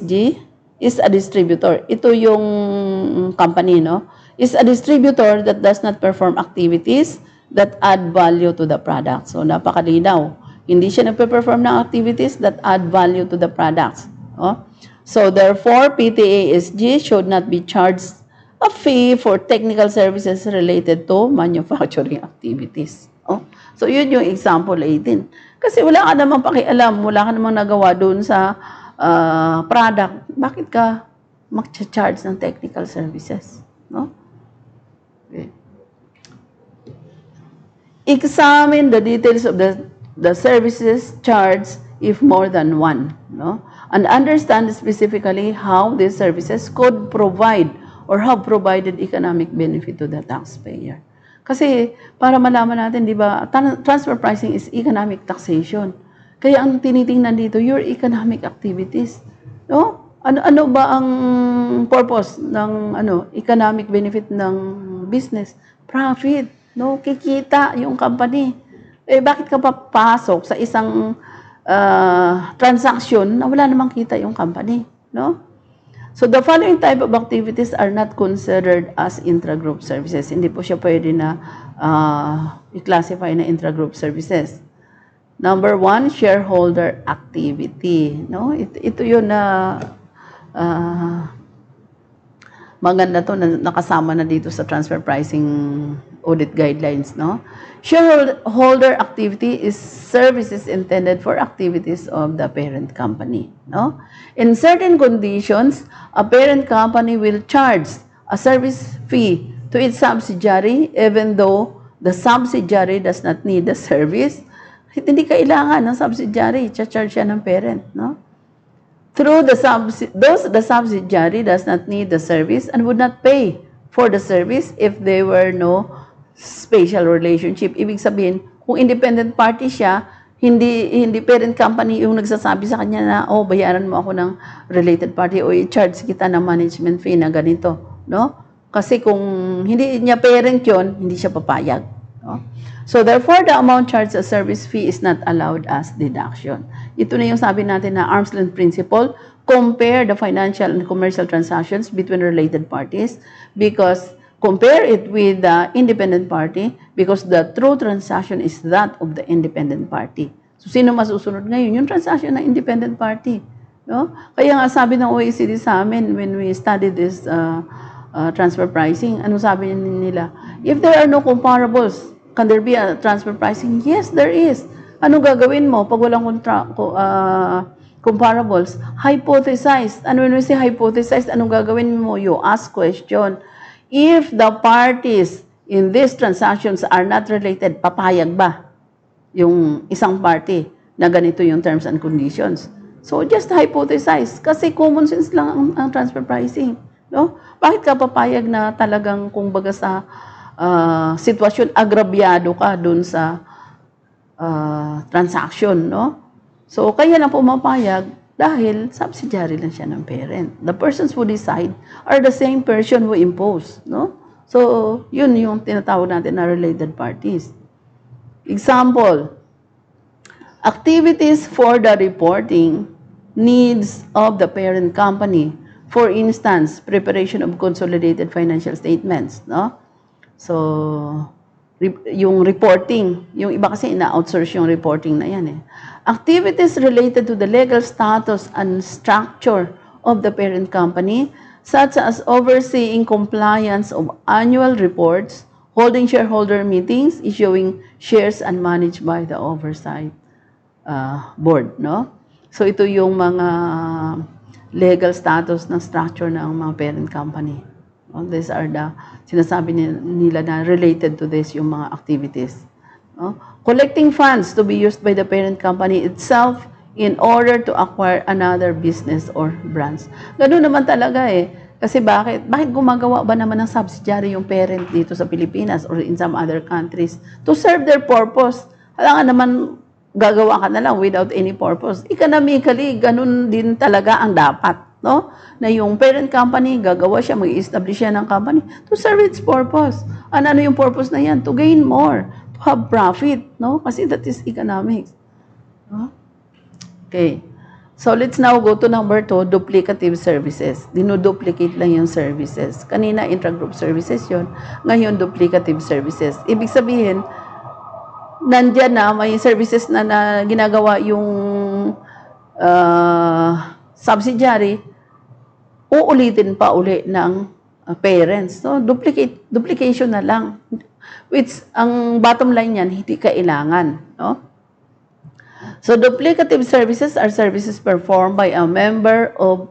a distributor. Ito yung company, no? Is a distributor that does not perform activities that add value to the product. So, napakalinaw. Hindi siya nagpe-perform ng activities that add value to the products. No? So, therefore, PTASG should not be charged a fee for technical services related to manufacturing activities. Oh? So, yun yung example 18. Kasi wala ka namang pakialam, wala ka namang nagawa doon sa product. Bakit ka mag-charge ng technical services? No? Okay. Examine the details of the services charged if more than one. No? And understand specifically how these services could provide or have provided economic benefit to the taxpayer. Kasi para malaman natin, di ba, transfer pricing is economic taxation. Kaya ang tinitingnan dito, your economic activities. No? Ano ba ang purpose ng economic benefit ng business? Profit. No? Kikita yung company. Eh, bakit ka papasok sa isang transaction na wala namang kita yung company? No? So, the following type of activities are not considered as intra-group services. Hindi po siya pwede na i-classify na intra-group services. Number 1, shareholder activity. No? Ito yun na maganda to na nakasama na dito sa transfer pricing audit guidelines, no? Shareholder activity is services intended for activities of the parent company, no? In certain conditions, a parent company will charge a service fee to its subsidiary even though the subsidiary does not need the service. Hindi kailangan ng subsidiary, i-charge siya ng parent, no? Through the subsidiary does not need the service and would not pay for the service if there were no special relationship. Ibig sabihin, kung independent party siya, hindi parent company yung nagsasabi sa kanya na, oh, bayaran mo ako ng related party o i-charge kita ng management fee na ganito, no? Kasi kung hindi niya parent yon, hindi siya papayag, no? So therefore, the amount charged as service fee is not allowed as deduction. Ito na yung sabi natin na arm's length principle, compare the financial and commercial transactions between related parties because compare it with the independent party because the true transaction is that of the independent party. So, sino masusunod ngayon? Yung transaction ng independent party, no? Kaya nga sabi ng OECD sa amin when we studied this transfer pricing, ano sabi nila? If there are no comparables, can there be a transfer pricing? Yes, there is. Ano gagawin mo pag walang comparables? Hypothesize. And when we say hypothesize, anong gagawin mo? You ask question. If the parties in these transactions are not related, papayag ba yung isang party na ganito yung terms and conditions? So, just hypothesize. Kasi common sense lang ang transfer pricing, no? Bakit ka papayag na talagang kung baga sa sitwasyon, agrabyado ka dun sa transaction, no? So, kaya lang pumapayag dahil subsidiary lang siya ng parent. The persons who decide are the same person who impose, no? So, yun yung tinatawag natin na related parties. Example, activities for the reporting needs of the parent company. For instance, preparation of consolidated financial statements, no? So, yung reporting, yung iba kasi ina-outsource yung reporting na yan eh. Activities related to the legal status and structure of the parent company, such as overseeing compliance of annual reports, holding shareholder meetings, issuing shares, and managed by the oversight board, no? So, ito yung mga legal status na structure ng mga parent company. These are the, sinasabi nila na related to this yung mga activities. Collecting funds to be used by the parent company itself in order to acquire another business or branch. Ganun naman talaga eh. Kasi bakit? Bakit gumagawa ba naman ng subsidiary yung parent dito sa Pilipinas or in some other countries? To serve their purpose. Alam nga naman, gagawa ka na lang without any purpose. Economically, ganun din talaga ang dapat, no? Na yung parent company, gagawa siya, mag-establish siya ng company to serve its purpose. Ano yung purpose na yan? To gain more, to have profit, no? Kasi that is economics. No? Okay. So, let's now go to number 2, duplicative services. Dinuduplicate lang yung services. Kanina, intra-group services yon. Ngayon, duplicative services. Ibig sabihin, nandyan na, may services na ginagawa yung subsidiary, uulitin pa uli ng parents. So, duplication na lang. Which, ang bottom line yan, hindi kailangan. No? So, duplicative services are services performed by a member of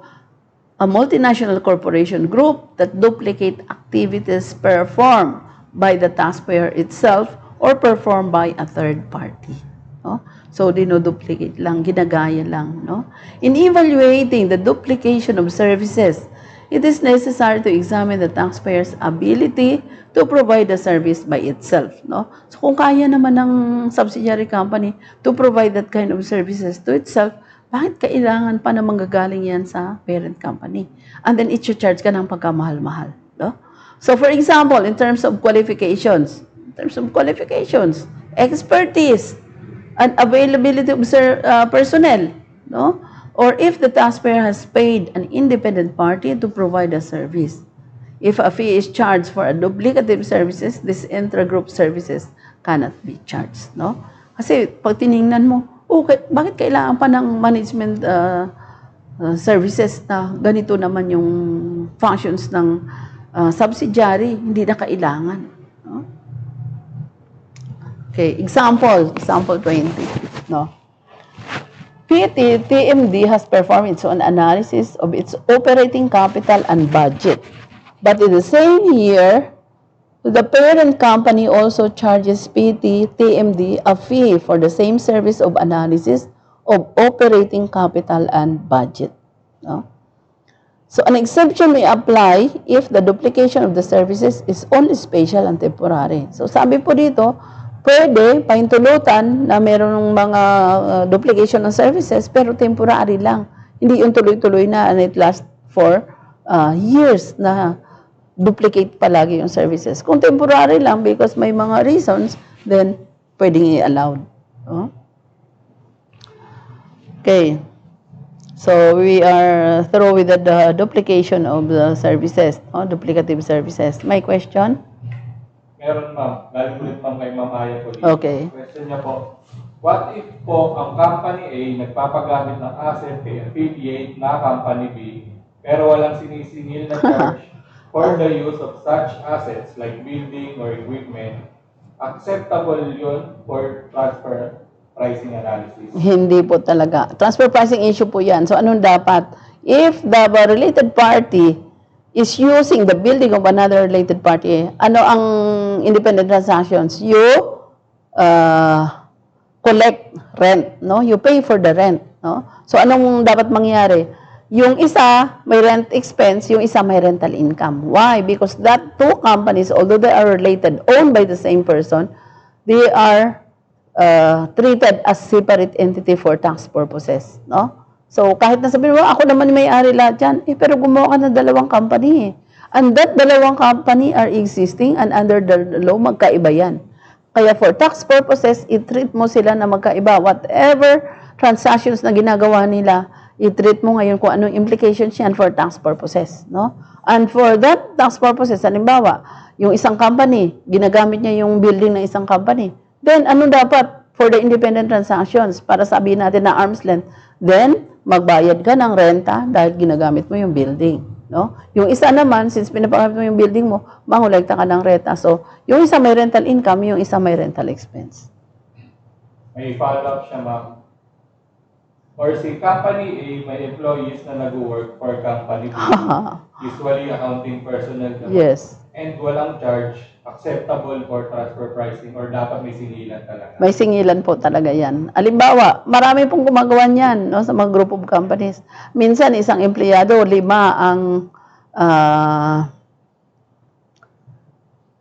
a multinational corporation group that duplicate activities performed by the taxpayer itself or performed by a third party. No? So, dinoduplicate lang, ginagaya lang. No? In evaluating the duplication of services, it is necessary to examine the taxpayer's ability to provide the service by itself. No? So, kung kaya naman ng subsidiary company to provide that kind of services to itself, bakit kailangan pa na manggagaling yan sa parent company? And then, i-charge ka ng pagkamahal-mahal. No? So, for example, in terms of qualifications, expertise, and availability of personnel, no? Or if the taxpayer has paid an independent party to provide a service. If a fee is charged for a duplicative services, this intra-group services cannot be charged, no? Kasi pag tiningnan mo, okay, bakit kailangan pa ng management services na ganito naman yung functions ng subsidiary, hindi na kailangan. No? Okay, example 20. No? TMD has performed its own analysis of its operating capital and budget. But in the same year, the parent company also charges TMD a fee for the same service of analysis of operating capital and budget. No? So an exemption may apply if the duplication of the services is only special and temporary. So sabi po dito, pwede paintulutan na mayroong mga duplication ng services pero temporary lang. Hindi yung tuloy-tuloy na and it lasts for years na duplicate palagi yung services. Kung temporary lang because may mga reasons, then pwedeng i-allowed. Oh? Okay. So we are through with the duplication of the services, duplicative services. My question? Meron ma'am, galing ulit ma'am kay Ma'am Aya po dito. Okay. Question niya po, what if po ang company A nagpapagamit ng asset kay affiliate na company B pero walang sinisingil na charge for the use of such assets like building or equipment, acceptable yun for transfer pricing analysis? Hindi po talaga. Transfer pricing issue po yan. So anong dapat? If the related party is using the building of another related party, ano ang independent transactions? You collect rent, no? You pay for the rent, no? So anong dapat mangyari? Yung isa may rent expense, yung isa may rental income. Why? Because that two companies, although they are related, owned by the same person, they are treated as separate entity for tax purposes, no? So, kahit na sabihin mo, ako naman may-ari lahat yan, pero gumawa ka ng dalawang company. And that dalawang company are existing and under the law, magkaiba yan. Kaya for tax purposes, i-treat mo sila na magkaiba. Whatever transactions na ginagawa nila, i-treat mo ngayon kung anong implications yan for tax purposes, no? And for that tax purposes, halimbawa, yung isang company, ginagamit niya yung building ng isang company. Then, ano dapat for the independent transactions para sabihin natin na arm's length? Then, magbayad ka ng renta dahil ginagamit mo yung building. No? Yung isa naman, since pinapagamit mo yung building mo, mangolekta ka ng renta. So, yung isa may rental income, yung isa may rental expense. May follow-up siya, ma'am. Or si company A, may employees na nag-work for company B. Usually, accounting personnel. Yes. And walang charge, acceptable for transfer pricing or dapat may singilan talaga? May singilan po talaga yan. Alimbawa, marami pong gumagawa niyan, no, sa mga group of companies. Minsan, isang empleyado, 5 ang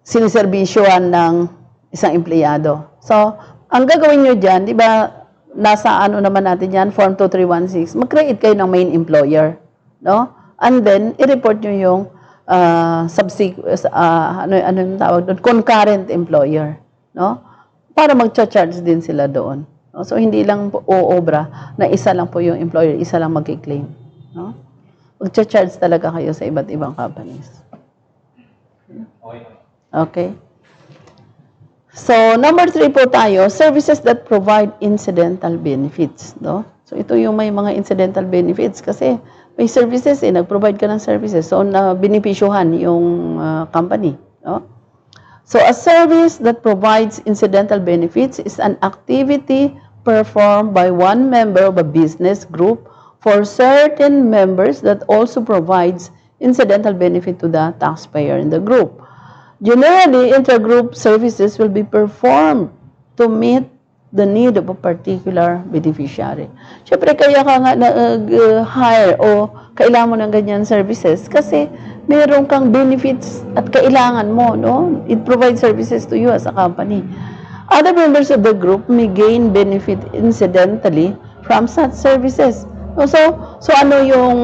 siniservisyoan ng isang empleyado. So, ang gagawin nyo dyan, di ba, nasa ano naman natin yan, Form 2316, mag-create kayo ng main employer. No? And then, i-report nyo yung ano yung tawag doon? Concurrent employer. No? Para mag-charge din sila doon. No? So, hindi lang po uobra na isa lang po yung employer, isa lang mag-claim. No? Mag-charge talaga kayo sa iba't ibang companies. Okay. So, number 3 po tayo, services that provide incidental benefits. No? So, ito yung may mga incidental benefits kasi may services nag-provide ka ng services. So, binipisyuhan yung company. No? So, a service that provides incidental benefits is an activity performed by one member of a business group for certain members that also provides incidental benefit to the taxpayer in the group. Generally, intra-group services will be performed to meet the need of a particular beneficiary. Siyempre, kaya ka nga hire o kailangan mo ng ganyan services kasi meron kang benefits at kailangan mo, no? It provides services to you as a company. Other members of the group may gain benefit incidentally from such services. So ano yung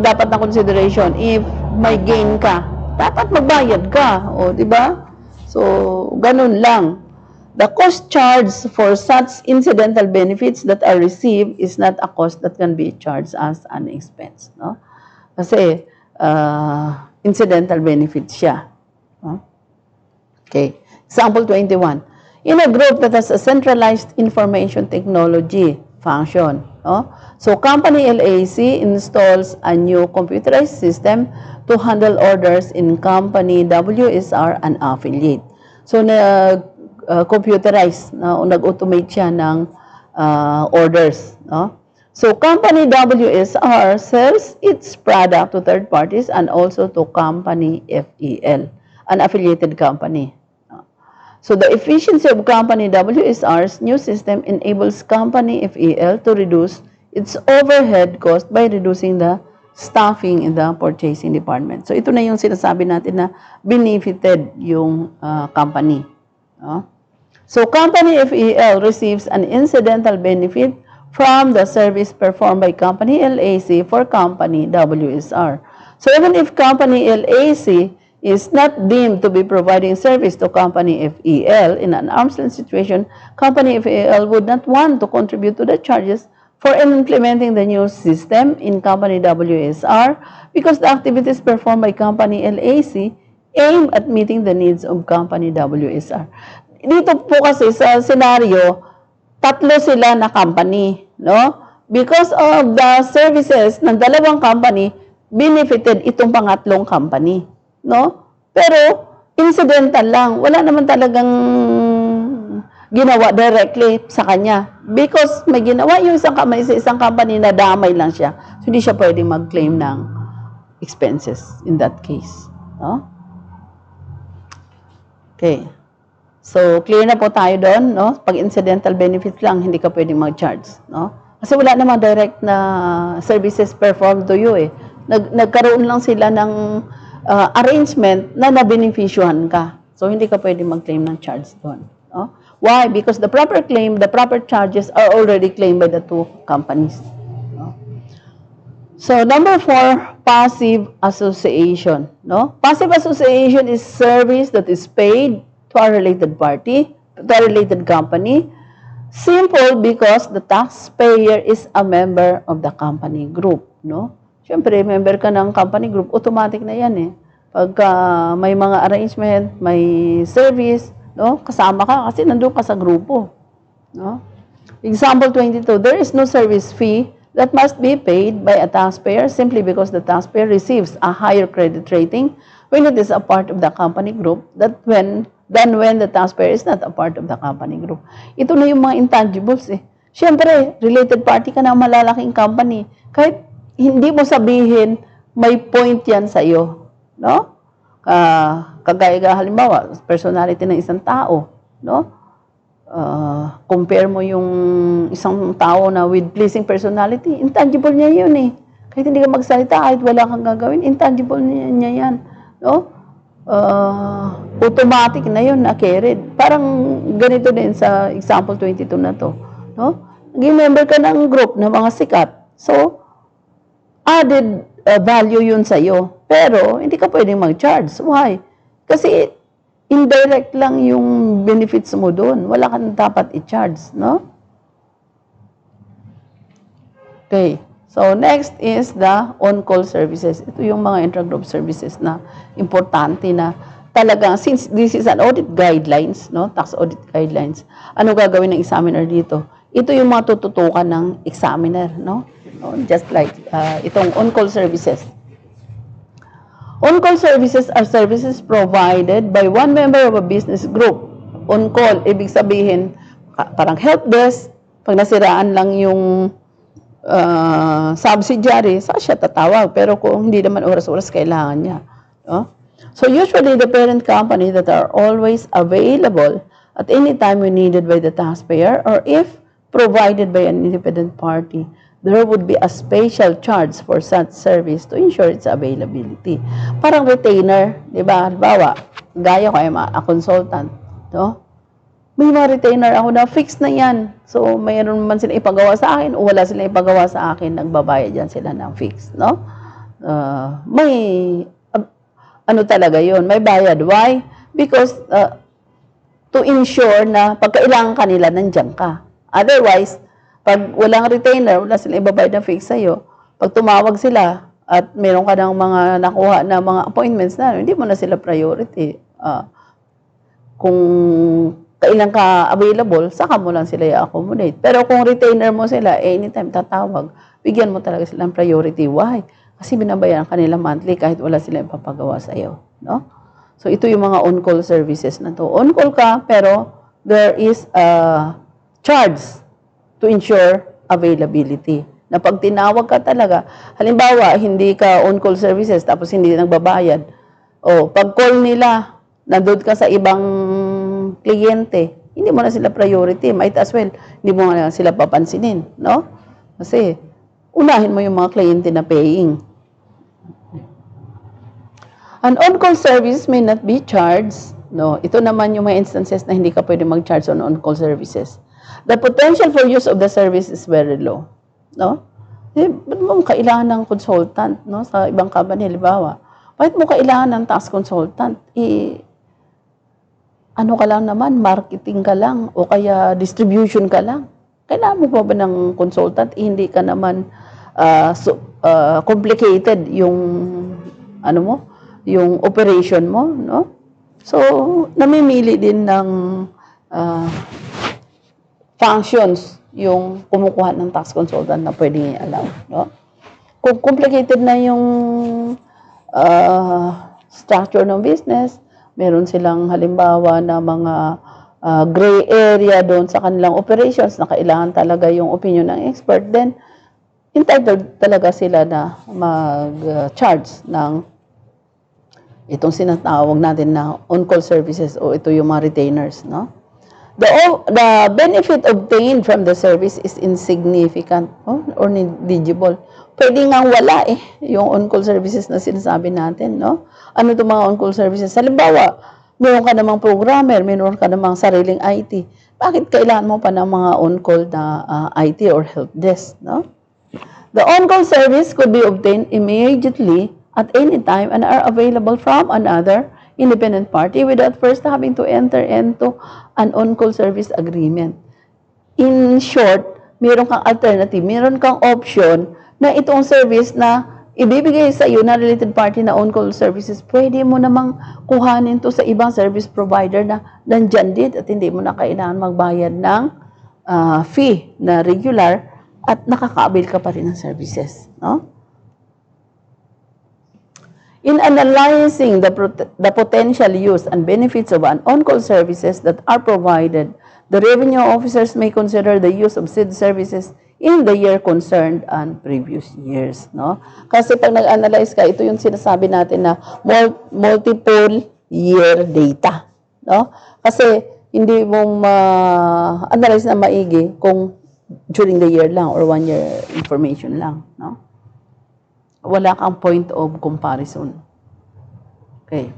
dapat na consideration? If may gain ka, dapat magbayad ka, o di ba? So ganun lang. The cost charged for such incidental benefits that are received is not a cost that can be charged as an expense, no? Kasi incidental benefits siya. No? Okay. Example 21. In a group that has a centralized information technology function, No? So, company LAC installs a new computerized system to handle orders in company WSR and affiliate. So, computerized, no? Nag-automate siya ng orders. No? So, company WSR sells its product to third parties and also to company FEL, an affiliated company. So the efficiency of company WSR's new system enables company FEL to reduce its overhead cost by reducing the staffing in the purchasing department. So ito na yung sinasabi natin na benefited yung company. No? So company FEL receives an incidental benefit from the service performed by company LAC for company WSR. So even if company LAC is not deemed to be providing service to company FEL in an arm's length situation, company FEL would not want to contribute to the charges for implementing the new system in company WSR because the activities performed by company LAC aim at meeting the needs of company WSR. Dito po kasi sa senaryo, tatlo sila na company, no? Because of the services ng dalawang company, benefited itong pangatlong company. No? Pero, incidental lang. Wala naman talagang ginawa directly sa kanya. Because may ginawa yung isang company sa isang company na damay lang siya. So, hindi siya pwedeng mag-claim ng expenses in that case. No? Okay. So, clear na po tayo doon. No? Pag incidental benefits lang, hindi ka pwedeng mag-charge. No? Kasi wala naman direct na services performed to you eh. Nagkaroon lang sila ng arrangement na nabenefisyuhan ka. So, hindi ka pwede mag-claim ng charge doon. No? Why? Because the proper claim, the proper charges are already claimed by the two companies. No? So, number 4, passive association. No? Passive association is service that is paid to a related party, to a related company. Simple because the taxpayer is a member of the company group. No? Siyempre, member ka ng company group, automatic na yan eh. Pagka may mga arrangement, may service, no? Kasama ka kasi nandun ka sa grupo. No? Example 22, there is no service fee that must be paid by a taxpayer simply because the taxpayer receives a higher credit rating when it is a part of the company group than when the taxpayer is not a part of the company group. Ito na yung mga intangibles eh. Siyempre, related party ka ng malalaking company. Kahit hindi mo sabihin, may point yan sa iyo. No? Kagaya halimbawa, personality ng isang tao. No? Compare mo yung isang tao na with pleasing personality, intangible niya yun eh. Kahit hindi ka magsalita, kahit wala kang gagawin, intangible niya yan. No? Automatic na yun, na-carried. Parang ganito din sa example 22 na to. No? Naging member ka ng group ng mga sikat. So, added value yun sa'yo. Pero, hindi ka pwedeng mag-charge. Why? Kasi, indirect lang yung benefits mo doon. Wala kang dapat i-charge, no? Okay. So, next is the on-call services. Ito yung mga intra-group services na importante na talagang, since this is an audit guidelines, no? Tax audit guidelines, ano gagawin ng examiner dito? Ito yung mga tututukan ng examiner, no? Just like itong on-call services. On-call services are services provided by one member of a business group. On-call, ibig sabihin, parang help desk, pag nasiraan lang yung subsidiary, saan siya tatawag? Pero kung hindi naman oras-oras kailangan niya. No? So usually the parent company that are always available at any time when needed by the taxpayer or if provided by an independent party, there would be a special charge for such service to ensure its availability. Parang retainer, di ba? Halimbawa, gaya ko ay a consultant, no? May mga retainer ako na fixed na yan. So, mayroon man sila ipagawa sa akin o wala sila ipagawa sa akin, nagbabayad yan sila ng fixed, no? May, ano talaga yun, may bayad. Why? Because, to ensure na pagkailangan kanila, nandiyan ka. Otherwise, pag walang retainer, wala silang ibabayad na fix sa'yo. Pag tumawag sila at meron ka ng mga nakuha na mga appointments na, hindi mo na sila priority. Kung kailan ka available, saka mo lang sila i-accommodate. Pero kung retainer mo sila, anytime tatawag, bigyan mo talaga silang priority. Why? Kasi binabayaran kanila monthly kahit wala sila ipapagawa sa iyo, no? So ito yung mga on-call services na to. On-call ka, pero there is a charge to ensure availability. Na pag tinawag ka talaga, halimbawa, hindi ka on-call services tapos hindi nagbabayad. O, pag call nila, nandun ka sa ibang kliyente, hindi mo na sila priority. Might as well, hindi mo na sila papansinin, no? Kasi, unahin mo yung mga kliyente na paying. An on-call service may not be charged. No, ito naman yung mga instances na hindi ka pwede mag-charge on on-call services. The potential for use of the service is very low. No? Ba't mo kailangan ng consultant, no? Sa ibang company, halimbawa. Bakit mo kailangan ng tax consultant? Ano ka lang naman, marketing ka lang, o kaya distribution ka lang. Kailangan mo ba ng consultant? Hindi ka naman complicated yung, ano mo, yung operation mo, no? So, namimili din ng functions yung kumukuha ng tax consultant na pwedeng i-allow, no? Kung complicated na yung structure ng business, meron silang halimbawa na mga gray area doon sa kanilang operations na kailangan talaga yung opinion ng expert, then entitled talaga sila na mag-charge ng itong sinatawag natin na on-call services o ito yung mga retainers, no? The benefit obtained from the service is insignificant or negligible. Pwede nga wala yung on-call services na sinasabi natin, no? Ano itong mga on-call services? Halimbawa, meron ka namang programmer, meron ka namang sariling IT. Bakit kailangan mo pa ng mga on-call na IT or help desk, no? The on-call service could be obtained immediately at any time and are available from another independent party without first having to enter into an on-call service agreement. In short, meron kang alternative, meron kang option na itong service na ibibigay sa iyo na related party na on-call services, pwede mo namang kuhanin to sa ibang service provider na nandyan din at hindi mo na kailangan magbayad ng fee na regular at nakaka-avail ka pa rin ng services, no? In analyzing the potential use and benefits of an on-call services that are provided, the revenue officers may consider the use of said services in the year concerned and previous years, no? Kasi pag nag-analyze ka, ito yung sinasabi natin na multiple year data, no? Kasi hindi mo ma-analyze na maigi kung during the year lang or 1 year information lang, no? Wala kang point of comparison. Okay.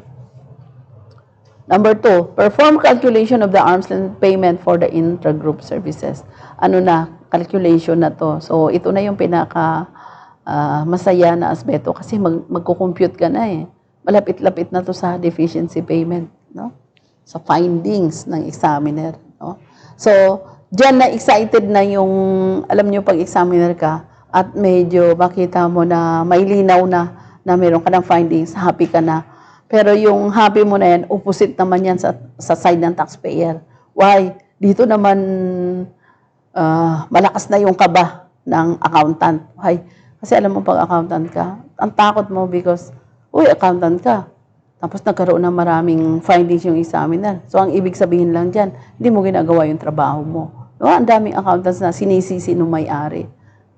Number 2, perform calculation of the arm's length payment for the intra-group services. Ano na, calculation na to. So, ito na yung pinaka masaya na aspeto kasi magko-compute ka na Malapit-lapit na to sa deficiency payment, no? Sa findings ng examiner, no? So, diyan na excited na yung, alam nyo, pag examiner ka, at medyo makita mo na may linaw na meron ka ng findings, happy ka na. Pero yung happy mo na yan, opposite naman yan sa side ng taxpayer. Why? Dito naman malakas na yung kaba ng accountant. Why? Kasi alam mo pag accountant ka, ang takot mo because, accountant ka. Tapos nagkaroon ng maraming findings yung examiner. So ang ibig sabihin lang dyan, hindi mo ginagawa yung trabaho mo. No? Ang daming accountants na sinisisi nung may-ari.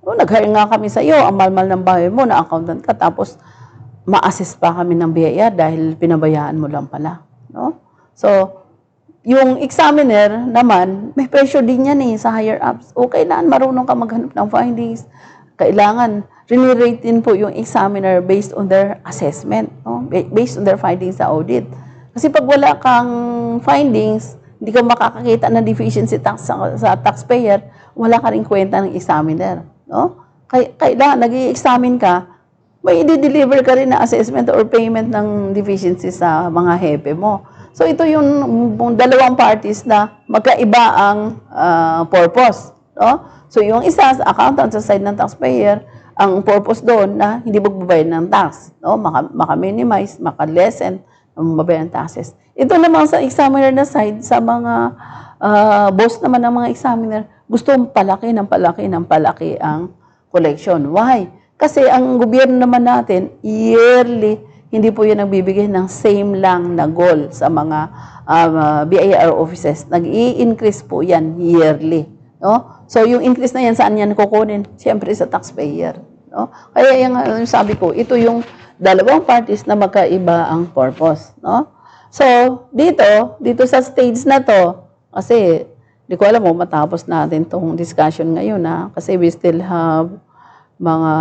Nag-hire nga kami sa iyo, ang malmal ng bahay mo na accountant ka, tapos ma-assess pa kami ng BIR dahil pinabayaan mo lang pala. No? So, yung examiner naman, may pressure din yan sa higher ups. O kailangan marunong ka maghanap ng findings. Kailangan, re-rate din po yung examiner based on their assessment, no? Based on their findings sa audit. Kasi pag wala kang findings, hindi ka makakakita ng deficiency tax sa taxpayer, wala ka rin kwenta ng examiner. No? Kailangan, nag-i-examine ka, may i-deliver ka rin na assessment or payment ng deficiency sa mga hepe mo. So, ito yung dalawang parties na magkaiba ang purpose. No? So, yung isa, accountant sa side ng taxpayer, ang purpose doon na hindi magbabayad ng tax. No? Maka-minimize, maka-lessen, mabayaran taxes. Ito naman sa examiner na side, sa mga boss naman ng mga examiner, gusto palaki ng palaki ang collection. Why? Kasi ang gobyerno naman natin, yearly, hindi po yan nagbibigay ng same lang na goal sa mga BIR offices. Nag-i-increase po yan yearly. No? So, yung increase na yan, saan yan kukunin? Siyempre sa taxpayer. No? Kaya yung sabi ko, ito yung dalawang parties na magkaiba ang purpose. No? So, dito sa stage na to, kasi di ko alam kung matapos natin tong discussion ngayon kasi we still have mga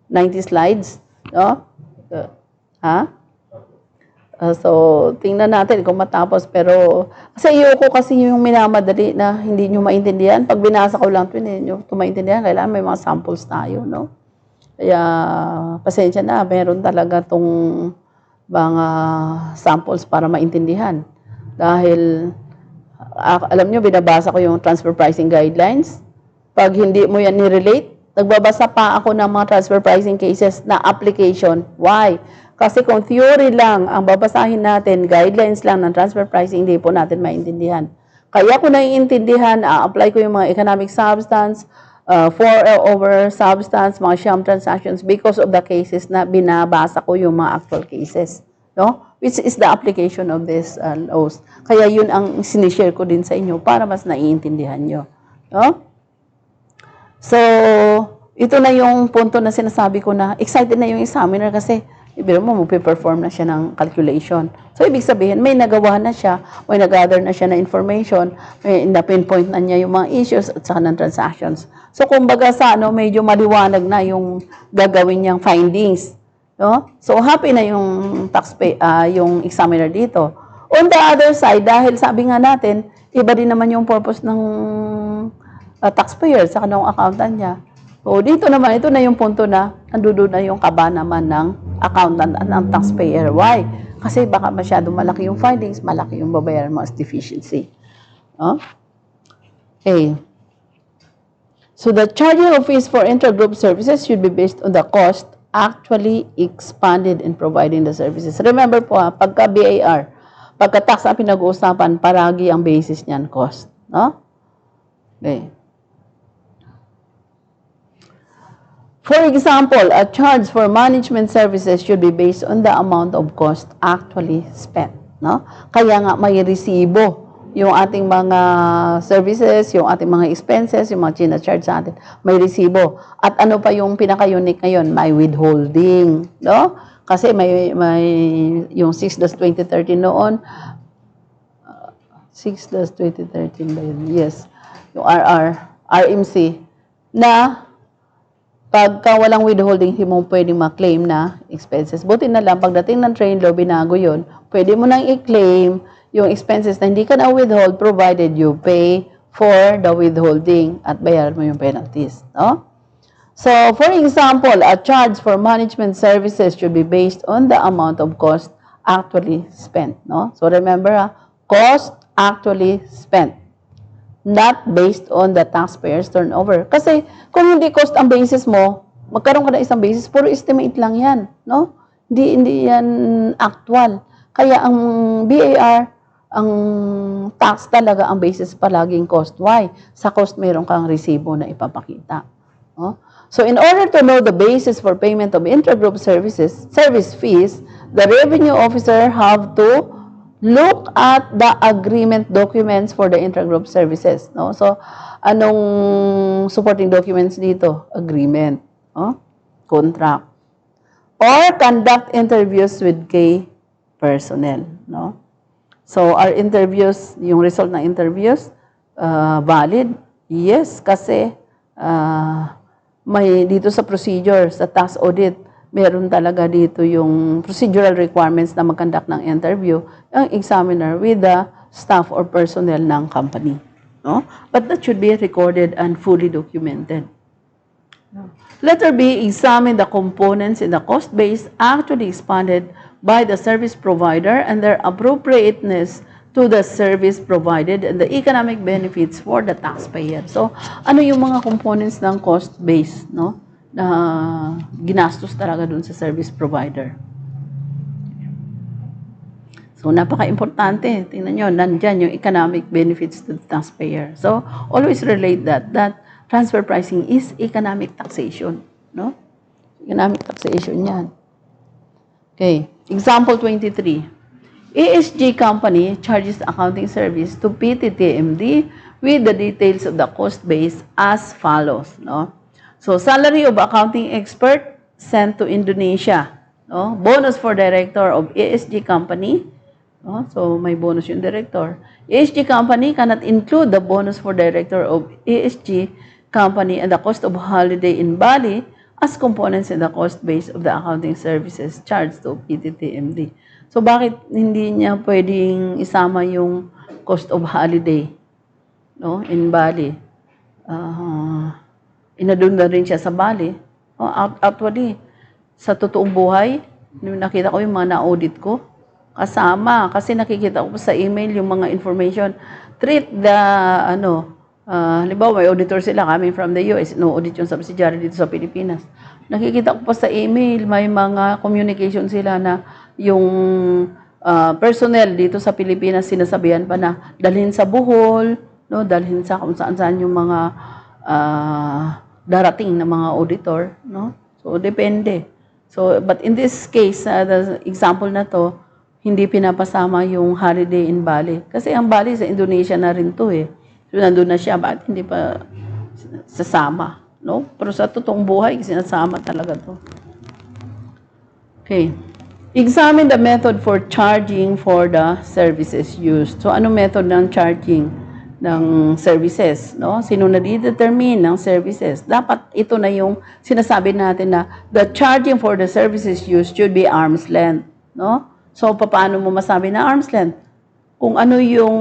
90 slides. No? So, tingnan natin kung matapos. Pero, kasi ayoko kasi yung minamadali na hindi nyo maintindihan. Pag binasa ko lang ito, hindi nyo maintindihan. Kailangan may mga samples tayo, no? Kaya, pasensya na. Meron talaga itong mga samples para maintindihan. Dahil, alam nyo, binabasa ko yung transfer pricing guidelines. Pag hindi mo yan ni-relate, nagbabasa pa ako ng mga transfer pricing cases na application. Why? Kasi kung theory lang ang babasahin natin, guidelines lang ng transfer pricing, hindi po natin maintindihan. Kaya ko naiintindihan, apply ko yung mga economic substance, for over substance, mga sham transactions because of the cases na binabasa ko yung mga actual cases. No? Which is the application of these laws. Kaya yun ang sinishare ko din sa inyo para mas naiintindihan nyo. No? So, ito na yung punto na sinasabi ko na excited na yung examiner kasi ibig mo, magpe-perform na siya ng calculation. So, ibig sabihin, may nagawa na siya, may nag-gather na siya na information, may na-pinpoint na niya yung mga issues at saka ng transactions. So, kumbaga sa medyo maliwanag na yung gagawin niyang findings. No? So, happy na yung yung examiner dito. On the other side, dahil sabi nga natin, iba din naman yung purpose ng taxpayer sa kanong accountant niya. So, dito naman, ito na yung punto na nandoon na yung kaba naman ng accountant at ng taxpayer. Why? Kasi baka masyadong malaki yung findings, malaki yung babayaran mo as deficiency. Okay. So, the charging of fees for intra-group services should be based on the cost actually expanded in providing the services. Remember po, pagka BAR, pagka tax ang pinag-uusapan, paragi ang basis niyan cost. No? Okay. For example, a charge for management services should be based on the amount of cost actually spent. No? Kaya nga may resibo yung ating mga services, yung ating mga expenses, yung mga china-charge sa atin. May resibo. At ano pa yung pinaka-unique ngayon? May withholding. No? Kasi may yung 6-2013 noon, 6-2013 ba yun? Yes. Yung RMC na pagka walang withholding, hindi mo pwedeng ma-claim na expenses. Buti na lang, pagdating ng train law, binago yun, pwede mo nang i-claim yung expenses na hindi ka na withhold provided you pay for the withholding at bayaran mo yung penalties. No? So, for example, a charge for management services should be based on the amount of cost actually spent. No? So, remember, cost actually spent. Not based on the taxpayer's turnover. Kasi kung hindi cost ang basis mo, magkaroon ka na isang basis, puro estimate lang yan. No? Hindi yan actual. Kaya ang BAR, ang tax talaga ang basis palaging cost. Why? Sa cost meron kang resibo na ipapakita. No? So in order to know the basis for payment of intragroup service fees, the revenue officer have to look at the agreement documents for the intragroup services. No? So, anong supporting documents dito? Agreement. No? Contract. Or conduct interviews with key personnel. No? So, our interviews, yung result ng interviews, valid? Yes, kasi may dito sa procedure, sa tax audit, meron talaga dito yung procedural requirements na mag-conduct ng interview ang examiner with the staff or personnel ng company. No? But that should be recorded and fully documented. Letter B, examine the components in the cost base actually expanded by the service provider and their appropriateness to the service provided and the economic benefits for the taxpayer. So, ano yung mga components ng cost base, no? Na ginastos talaga dun sa service provider. So, napaka-importante. Tingnan nyo, nandyan yung economic benefits to the taxpayer. So, always relate that transfer pricing is economic taxation. No? Economic taxation yan. Okay. Example 23. ESG company charges accounting service to PTTMD with the details of the cost base as follows. No? So, salary of accounting expert sent to Indonesia. No? Bonus for director of ESG company. No? So, may bonus yung director. ESG company cannot include the bonus for director of ESG company and the cost of holiday in Bali as components in the cost base of the accounting services charged to PTTMD. So, bakit hindi niya pwedeng isama yung cost of holiday, no, in Bali? Inadun na rin siya sa Bali. Actually, sa totoong buhay, nakita ko yung mga na-audit ko, kasama, kasi nakikita ko sa email yung mga information. Treat the, halimbawa, may auditor sila coming from the US, no-audit yung subsidiary dito sa Pilipinas. Nakikita ko pa sa email, may mga communication sila na yung personnel dito sa Pilipinas, sinasabihan pa na dalhin sa Bohol, no, dalhin sa kung saan-saan yung mga darating na mga auditor, no? So, depende. So, but in this case, the example na to, hindi pinapasama yung holiday in Bali. Kasi ang Bali sa Indonesia na rin to eh. So, nandun na siya, bakit hindi pa sasama, no? Pero sa totoong buhay, sinasama talaga to. Okay. Examine the method for charging for the services used. So, ano method ng charging ng services, no? Sino na determine ng services? Dapat ito na yung sinasabi natin na the charging for the services used should be arm's length, no? So, paano mo masabi na arm's length? Kung ano yung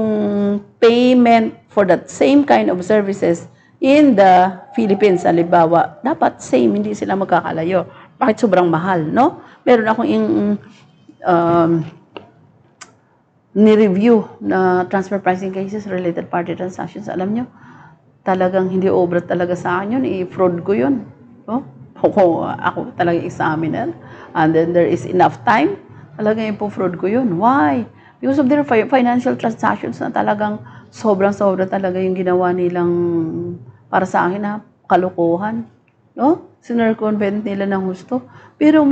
payment for that same kind of services in the Philippines, halimbawa, dapat same, hindi sila magkakalayo. Bakit sobrang mahal, no? Meron akong ni-review na transfer pricing cases, related party transactions. Alam nyo, talagang hindi obra talaga sa akin yun. I-fraud ko yun. No? Ako talaga examiner. And then there is enough time. Talagang ipo-fraud ko yun. Why? Because of their financial transactions na talagang sobrang-sobra talaga yung ginawa nilang para sa akin na kalokohan. No? Sinircumvent nila ng gusto. Pero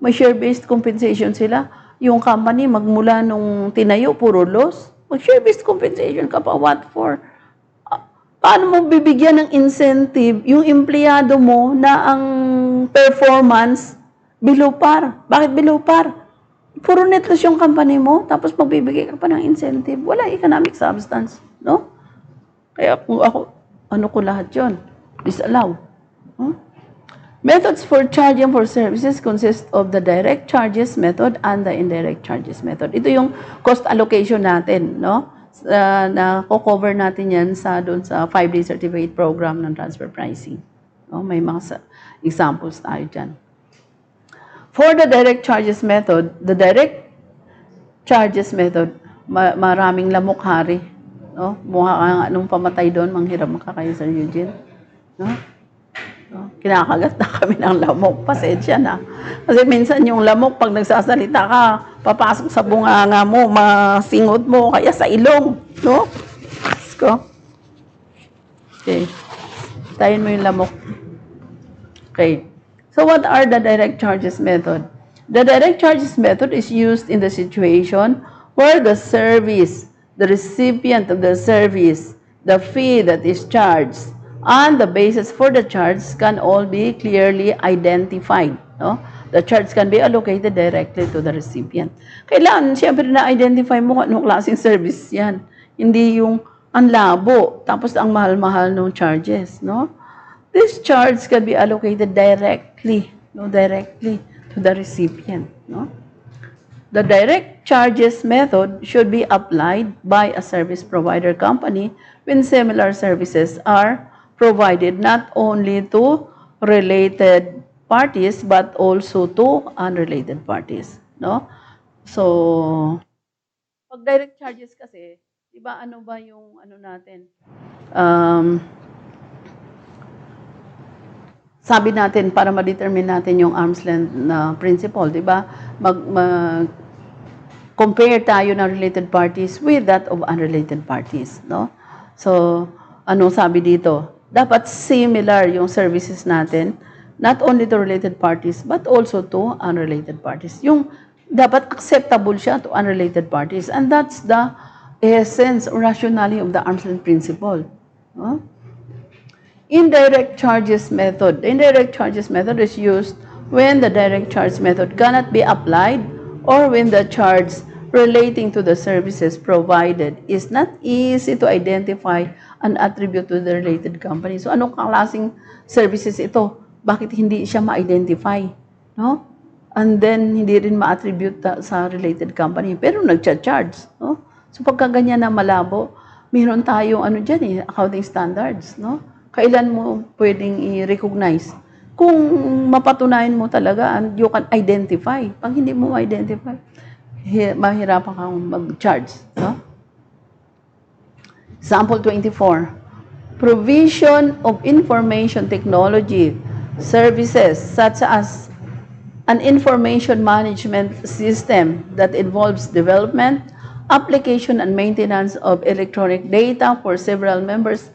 may share-based compensation sila. Yung company, magmula nung tinayo, puro loss. Mag-share-based compensation ka pa. What for? Paano mo bibigyan ng incentive yung empleyado mo na ang performance below par? Bakit below par? Puro net loss yung company mo, tapos magbibigay ka pa ng incentive. Wala economic substance. No? Kaya kung ako, ano ko lahat yun? Disallow. Huh? Methods for charging for services consist of the direct charges method and the indirect charges method. Ito yung cost allocation natin, no? Na co-cover natin yan doon sa 5-day certificate program ng transfer pricing. No? May mga examples tayo dyan. For the direct charges method, maraming lamok hari. No? Mukha nung pamatay doon, manghirap makakayo sa Eugene. No? Kinakagat na kami ng lamok. Pasensya na. Kasi minsan yung lamok, pag nagsasalita ka, papasok sa bunganga mo, masingot mo, kaya sa ilong. No? Asko. Okay. Tayin mo yung lamok. Okay. So what are the direct charges method? The direct charges method is used in the situation where the service, the recipient of the service, the fee that is charged, and the basis for the charge can all be clearly identified. No? The charge can be allocated directly to the recipient. Kailangan, siyempre na-identify mo kung anong klaseng service yan. Hindi yung ang labo, tapos ang mahal-mahal ng charges. No? This charge can be allocated directly to the recipient. No? The direct charges method should be applied by a service provider company when similar services are provided not only to related parties but also to unrelated parties, no? So, pag direct charges kasi, 'di ba ano ba yung ano natin? Sabi natin para ma-determine natin yung arm's length na principle, 'di ba? compare tayo ng related parties with that of unrelated parties, no? So, anong sabi dito? Dapat similar yung services natin, not only to related parties, but also to unrelated parties. Yung dapat acceptable siya to unrelated parties. And that's the essence or rationale of the arm's length principle. No? Indirect charges method. The indirect charges method is used when the direct charge method cannot be applied or when the charge relating to the services provided is not easy to identify and attribute to the related company. So, anong klaseng services ito? Bakit hindi siya ma-identify? No? And then, hindi rin ma-attribute sa related company. Pero nagcha-charge. No? So, pagka ganyan na malabo, meron tayong dyan accounting standards. No? Kailan mo pwedeng i-recognize? Kung mapatunayan mo talaga and you can identify. Pag hindi mo ma-identify, mahirapan kang mag-charge. No? Example 24. Provision of information technology services such as an information management system that involves development, application, and maintenance of electronic data for several members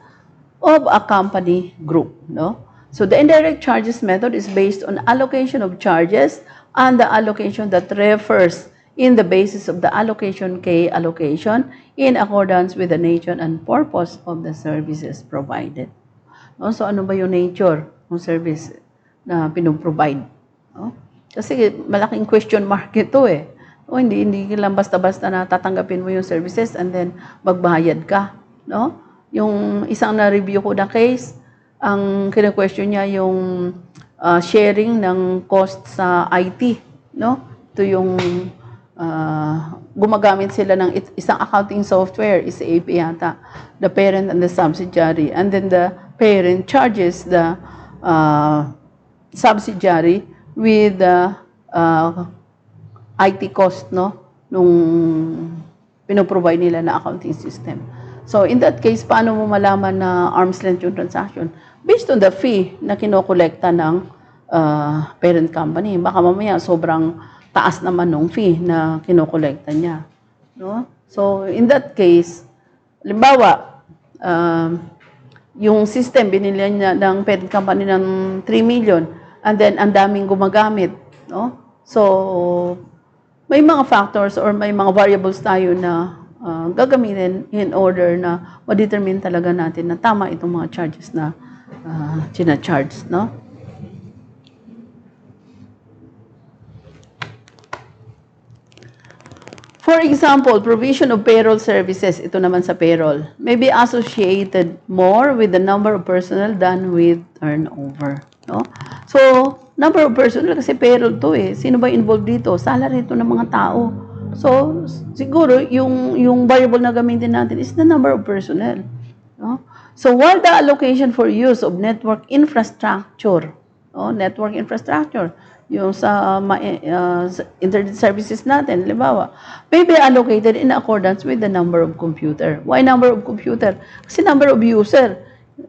of a company group. No? So the indirect charges method is based on allocation of charges and the allocation that refers in the basis of the allocation K allocation in accordance with the nature and purpose of the services provided. No? So ano ba yung nature ng service na pinoprovide? No? Kasi malaking question mark ito eh. O, hindi lang basta-basta na tatanggapin mo yung services and then magbayad ka. No? Yung isang na-review ko na case, ang kina-question niya yung sharing ng cost sa IT. No? Ito yung gumagamit sila ng isang accounting software, SAP yata, the parent and the subsidiary. And then the parent charges the subsidiary with the IT cost, no? Nung pinoprovide nila na accounting system. So, in that case, paano mo malaman na arm's length yung transaction? Based on the fee na kinokolekta ng parent company. Baka mamaya sobrang taas naman ng fee na kinokolekta niya. No? So, in that case, halimbawa, yung system, binili niya ng parent company ng 3 million and then ang daming gumagamit. No? So, may mga factors or may mga variables tayo na gagamitin in order na ma-determine talaga natin na tama itong mga charges na china-charge, no? For example, provision of payroll services, ito naman sa payroll, may be associated more with the number of personnel than with turnover, no? So, number of personnel kasi payroll to eh. Sino ba involved dito? Salary ito ng mga tao. So, siguro, yung variable na gamitin natin is the number of personnel. No? So, while the allocation for use of network infrastructure, network infrastructure, yung sa internet services natin, halimbawa, may be allocated in accordance with the number of computer. Why number of computer? Kasi number of user.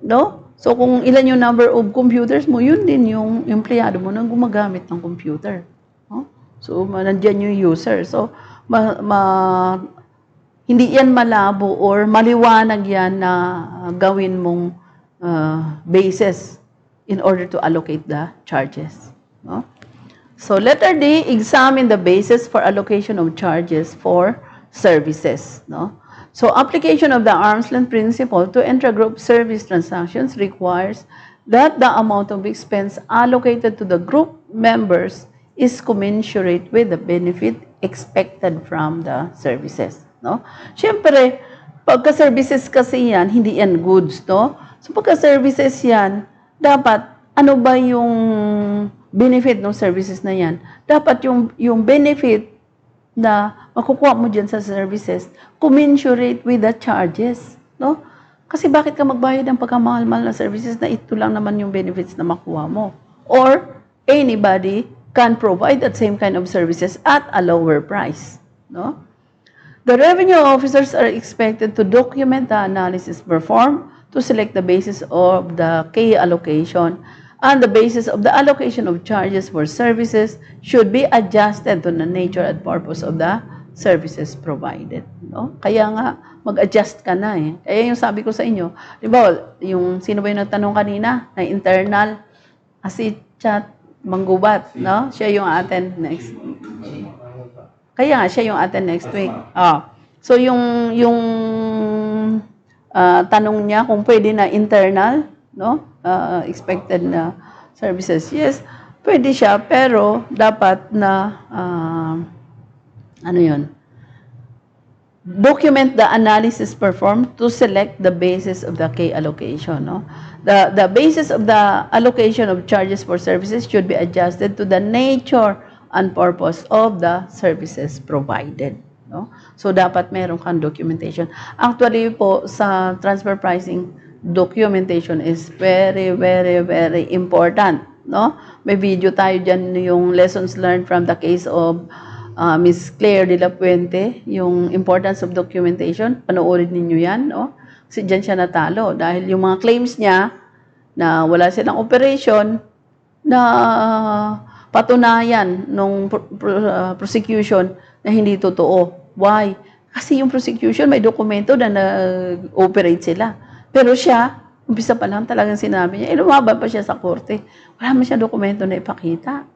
No? So, kung ilan yung number of computers mo, yun din yung empleyado mo na gumagamit ng computer. No? So, nandiyan yung user. So, hindi yan malabo or maliwanag yan na gawin mong basis in order to allocate the charges. No? So, letter D, examine the basis for allocation of charges for services. No? So, application of the arm's length principle to intra-group service transactions requires that the amount of expense allocated to the group members is commensurate with the benefit expected from the services. No? Siyempre, pagka-services kasi yan, hindi yan goods. No? So, pagka-services yan, dapat, ano ba yung benefit ng services na yan? Dapat yung benefit na makukuha mo dyan sa services, commensurate with the charges. No? Kasi bakit ka magbayad ng pagkamahal-mahal na services na ito lang naman yung benefits na makuha mo? Or, anybody can provide that same kind of services at a lower price. No? The revenue officers are expected to document the analysis performed to select the basis of the K allocation, and the basis of the allocation of charges for services should be adjusted to the nature and purpose of the services provided. No? Kaya nga, mag-adjust ka na eh. Kaya yung sabi ko sa inyo, di ba, yung sino ba yung nagtanong kanina, na internal, si Chat Manggubat, no? Siya yung attend next. Kaya nga, siya yung attend next week. So, yung tanong niya kung pwede na internal, no? Expected na services. Yes, pwede siya, pero dapat na, ano yun? Document the analysis performed to select the basis of the K allocation. No? The basis of the allocation of charges for services should be adjusted to the nature and purpose of the services provided. No? So, dapat meron kang documentation. Actually po, sa transfer pricing, documentation is very, very, very important. No? May video tayo dyan yung lessons learned from the case of Miss Claire de la Puente, yung importance of documentation. Panoorin ninyo yan. No? Kasi dyan siya natalo. Dahil yung mga claims niya na wala silang operation, na patunayan nung prosecution na hindi totoo. Why? Kasi yung prosecution may dokumento na nag-operate sila. Pero siya, umpisa pa lang talagang sinabi niya, lumaban pa siya sa korte. Wala man siya dokumento na ipakita.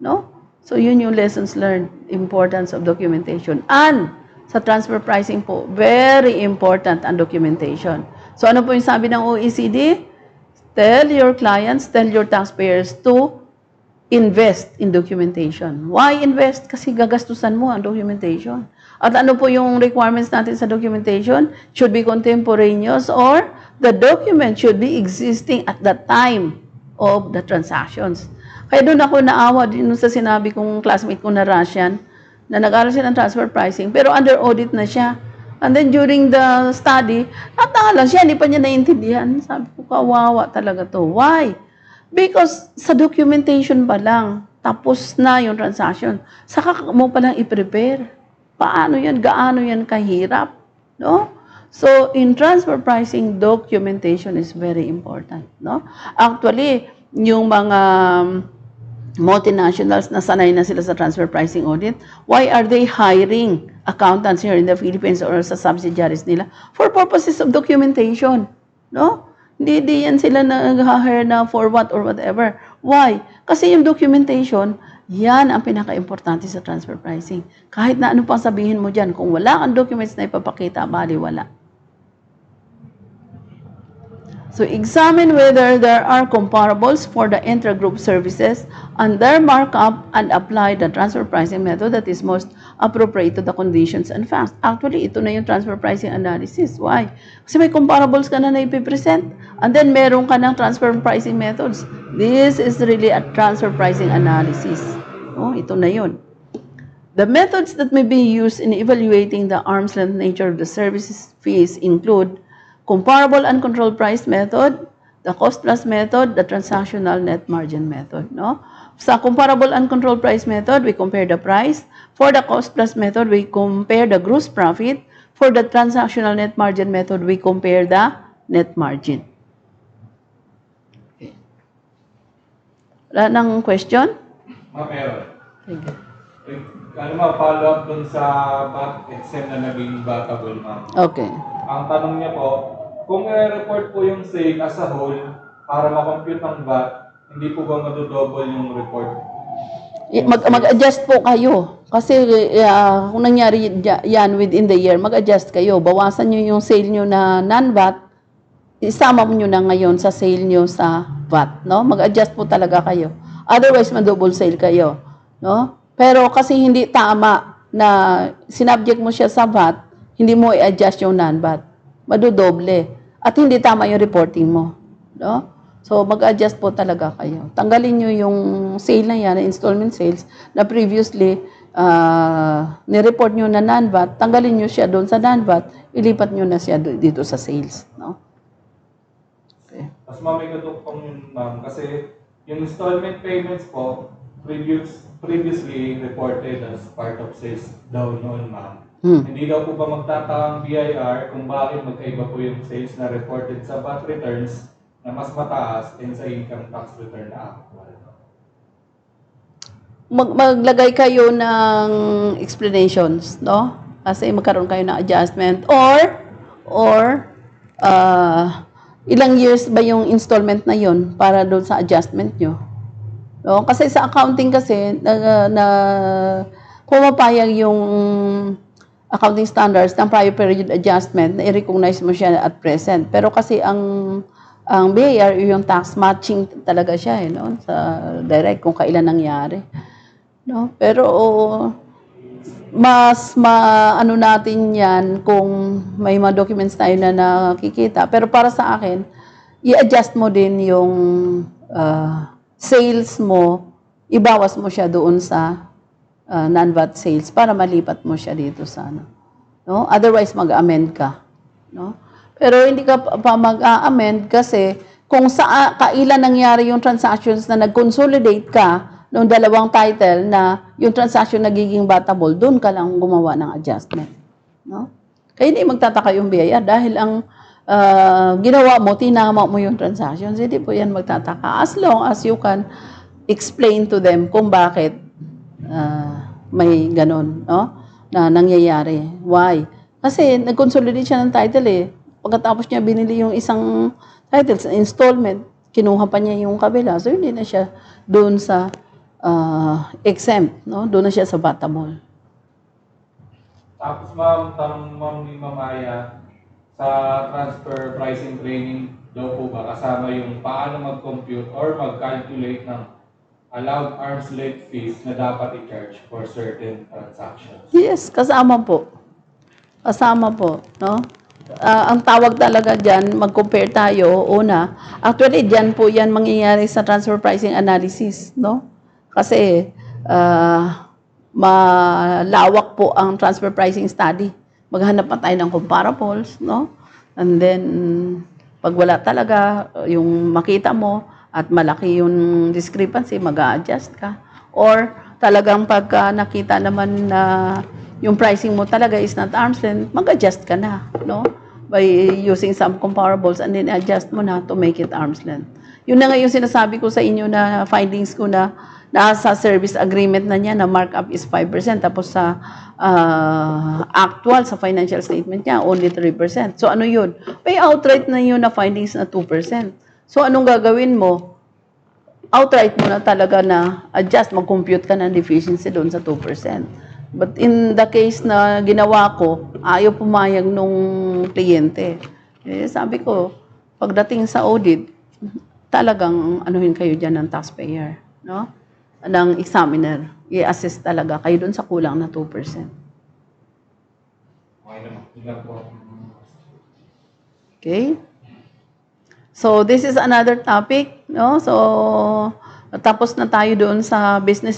No? So, yun yung lessons learned, importance of documentation. And, sa transfer pricing po, very important ang documentation. So, ano po yung sabi ng OECD? Tell your clients, tell your taxpayers to invest in documentation. Why invest? Kasi gagastusan mo ang documentation. At ano po yung requirements natin sa documentation? Should be contemporaneous or the document should be existing at the time of the transactions. Kaya doon ako naawa din sa sinabi kong classmate ko na Russian, na nag-aral siya ng transfer pricing, pero under audit na siya. And then during the study, natanga siya, hindi pa niya naiintindihan. Sabi ko, kawawa talaga to. Why? Because sa documentation pa lang, tapos na yung transaction. Saka mo pa lang i-prepare. Paano yan? Gaano yan kahirap? No? So, in transfer pricing, documentation is very important. No? Actually, yung mga multinationals na sanay na sila sa transfer pricing audit, why are they hiring accountants here in the Philippines or sa subsidiaries nila? For purposes of documentation. No? Hindi yan sila nag-hire na for what or whatever. Why? Kasi yung documentation, yan ang pinaka-importante sa transfer pricing. Kahit na ano pang sabihin mo dyan, kung wala kang documents na ipapakita, bali wala. So, examine whether there are comparables for the intra-group services and their markup and apply the transfer pricing method that is most appropriate to the conditions and facts. Actually, ito na yung transfer pricing analysis. Why? Kasi may comparables ka na i-present and then meron ka ng transfer pricing methods. This is really a transfer pricing analysis. Oh, ito na yun. The methods that may be used in evaluating the arm's length nature of the services fees include comparable and controlled price method, the cost plus method, the transactional net margin method. No? Sa comparable and controlled price method, we compare the price. For the cost plus method, we compare the gross profit. For the transactional net margin method, we compare the net margin. Okay. Wala nang question? Meron. Follow up dun sa VAT exempt na naging batable, ma'am. Okay. Ang tanong niya po, kung i-report po yung sale as a whole para makompute ng VAT, hindi po ba madodouble yung report? Mag-adjust po kayo. Kasi kung nangyari yan within the year, mag-adjust kayo. Bawasan nyo yung sale nyo na non-VAT, isama nyo na ngayon sa sale nyo sa VAT. No? Mag-adjust po talaga kayo. Otherwise, ma-double sale kayo. No? Pero kasi hindi tama na sinubject mo siya sa VAT, hindi mo i-adjust yung non-VAT. Madodoble. At hindi tama yung reporting mo. No? So, mag-adjust po talaga kayo. Tanggalin nyo yung sale na yan, installment sales, na previously, ni-report nyo na non-VAT, tanggalin nyo siya doon sa non-VAT, ilipat nyo na siya dito sa sales. No? Okay. Mas mamigatok pong yun, ma'am, kasi yung installment payments po, previously reported as part of sales daw noon, ma'am. Hindi daw po ba magtataka ang BIR kung bakit magkaiba po yung sales na reported sa VAT returns na mas mataas din sa income tax return na actual? maglagay kayo ng explanations, no? Kasi magkaroon kayo ng adjustment or ilang years ba yung installment na yun para doon sa adjustment nyo? No? Kasi sa accounting kasi, pumapayag yung accounting standards ng prior period adjustment na i-recognize mo siya at present. Pero kasi ang BAR, yung tax matching talaga siya, no? Sa direct kung kailan nangyari. No? Pero mas maano natin yan kung may mga documents tayo na nakikita. Pero para sa akin, i-adjust mo din yung sales mo, ibawas mo siya doon sa non-VAT sales para malipat mo siya dito sa ano. No? Otherwise, mag-amend ka. No? Pero hindi ka pa mag-amend kasi kung kailan nangyari yung transactions na nag-consolidate ka ng dalawang title na yung transaction nagiging vatable, doon ka lang gumawa ng adjustment. No? Kaya hindi magtataka yung BIR dahil ang ginawa mo, tinama mo yung transactions, hindi po yan magtataka. As long as you can explain to them kung bakit may ganon, no? Na nangyayari. Why? Kasi nag-consolidate siya ng title eh. Pagkatapos niya binili yung isang title sa installment, kinuha pa niya yung kabila. So, hindi na siya doon sa exempt, no? Doon na siya sa vatable. Tapos ma'am, tanong ma'am ni Ma'am Aya, sa transfer pricing training daw po ba kasama yung paano mag-compute or mag-calculate ng allowed arm's length fees na dapat i-charge for certain transactions? Yes, kasama po. Kasama po, no? Ang tawag talaga dyan, mag-compare tayo, una. Actually, dyan po yan mangyayari sa transfer pricing analysis, no? Kasi, malawak po ang transfer pricing study. Maghanap pa tayo ng comparables, no? And then, pag wala talaga, yung makita mo, at malaki yung discrepancy, mag-a-adjust ka. Or, talagang pagka nakita naman na yung pricing mo talaga is not arm's length, mag-adjust ka na, no? By using some comparables and then adjust mo na to make it arm's length. Yun na nga yung sinasabi ko sa inyo na findings ko na nasa service agreement na niya na markup is 5%, tapos sa actual, sa financial statement niya, only 3%. So ano yun? May outright na yun na findings na 2%. So anong gagawin mo? Outright mo na talaga na adjust, mag-compute ka ng deficiency doon sa 2%. But in the case na ginawa ko, ayaw pumayag nung kliyente. Eh, sabi ko, pagdating sa audit, talagang anuhin kayo dyan ng taxpayer, no? Ng examiner. I-assess talaga kayo doon sa kulang na 2%. Okay? So, this is another topic, no? So, tapos na tayo doon sa business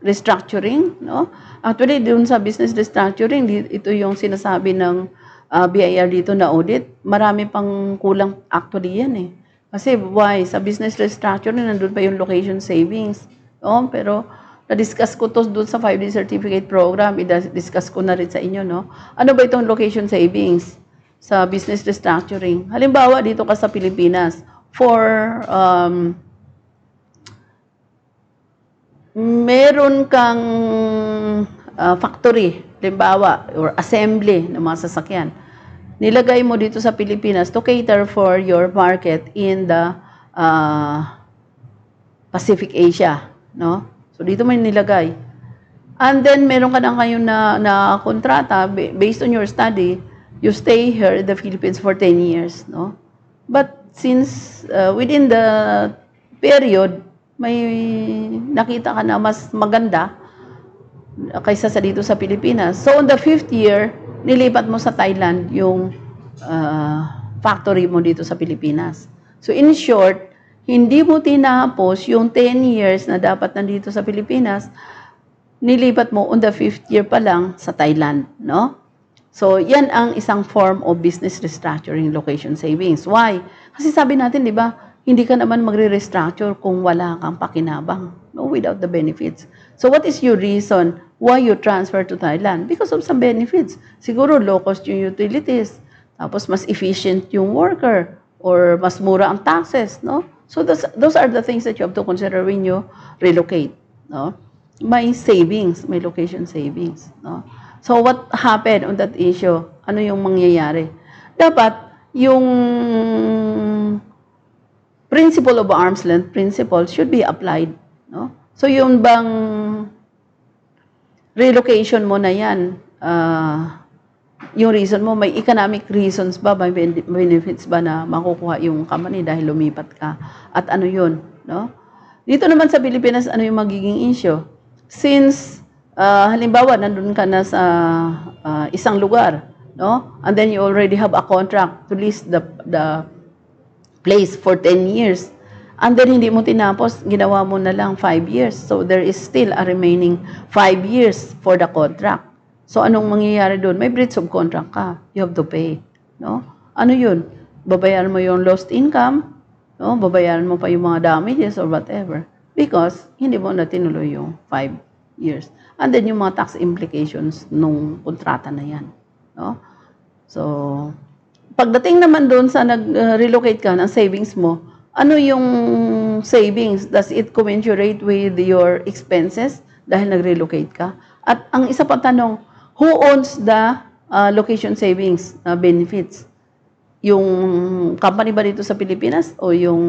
restructuring, no? Actually, doon sa business restructuring, ito yung sinasabi ng BIR dito na audit. Marami pang kulang actually yan eh. Kasi why? Sa business restructuring, nandun pa yung location savings. No? Pero, na-discuss ko to doon sa 5D certificate program. I-discuss ko na rin sa inyo, no? Ano ba itong location savings sa business restructuring? Halimbawa, dito ka sa Pilipinas, for meron kang factory, halimbawa, or assembly ng mga sasakyan. Nilagay mo dito sa Pilipinas to cater for your market in the Pacific Asia, no? So dito mo nilagay. And then meron ka na ngayon na kontrata based on your study, you stay here in the Philippines for 10 years, no? But since within the period may nakita ka na mas maganda kaysa sa dito sa Pilipinas. So on the 5th year, nilipat mo sa Thailand yung factory mo dito sa Pilipinas. So in short, hindi mo tinapos yung 10 years na dapat nandito sa Pilipinas, nilipat mo on the 5th year pa lang sa Thailand, no? So yan ang isang form of business restructuring, location savings. Why? Kasi sabi natin, di ba, hindi ka naman magre-restructure kung wala kang pakinabang, no, without the benefits. So what is your reason why you transfer to Thailand? Because of some benefits. Siguro low cost yung utilities, tapos mas efficient yung worker, or mas mura ang taxes, no? So those are the things that you have to consider when you relocate, no? may savings, may location savings, no? So what happened on that issue? Ano yung mangyayari? Dapat yung principle of arm's length principle should be applied, no? So yung bang relocation mo na yan, yung reason mo, may economic reasons ba, may benefits ba na makukuha yung company dahil lumipat ka? At ano yun, no? Dito naman sa Pilipinas, ano yung magiging issue? Since, halimbawa, nandun ka na sa isang lugar, no? And then you already have a contract to lease the place for 10 years. And then hindi mo tinapos, ginawa mo na lang 5 years. So there is still a remaining 5 years for the contract. So anong mangyayari doon? May breach of contract ka. You have to pay, no? Ano 'yun? Babayaran mo yung lost income, no? Babayaran mo pa yung mga damages or whatever because hindi mo na tinuloy yung 5 years. And then yung mga tax implications nung kontrata na 'yan, no? So pagdating naman doon sa nag-relocate ka ng savings mo, ano yung savings? Does it commensurate with your expenses dahil nag-relocate ka? At ang isa pa tanong, who owns the location savings benefits? Yung company ba dito sa Pilipinas o yung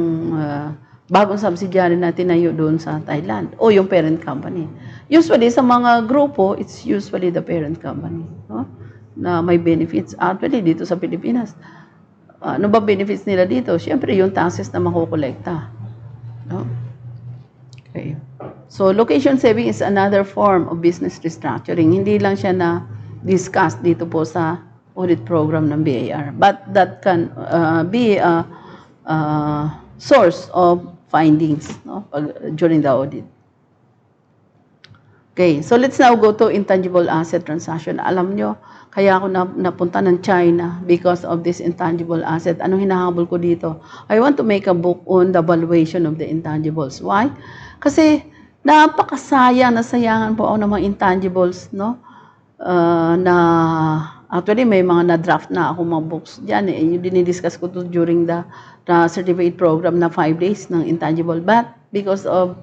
bagong subsidiary na tinayo doon sa Thailand o yung parent company? Usually sa mga grupo, it's usually the parent company, no? Na may benefits. Actually, dito sa Pilipinas, ano ba benefits nila dito? Siyempre, yung taxes na makukolekta. No? Okay. So, location saving is another form of business restructuring. Hindi lang siya na-discuss dito po sa audit program ng BAR. But that can be a source of findings, no? During the audit. Okay, so let's now go to intangible asset transaction. Alam nyo, kaya ako napunta ng China because of this intangible asset. Anong hinahabol ko dito? I want to make a book on the valuation of the intangibles. Why? Kasi napakasayang, nasayangan po ako ng mga intangibles, no? Actually, may mga na-draft na ako mga books dyan. Yung dinidiscuss ko to during the certificate program na 5 days ng intangible. But because of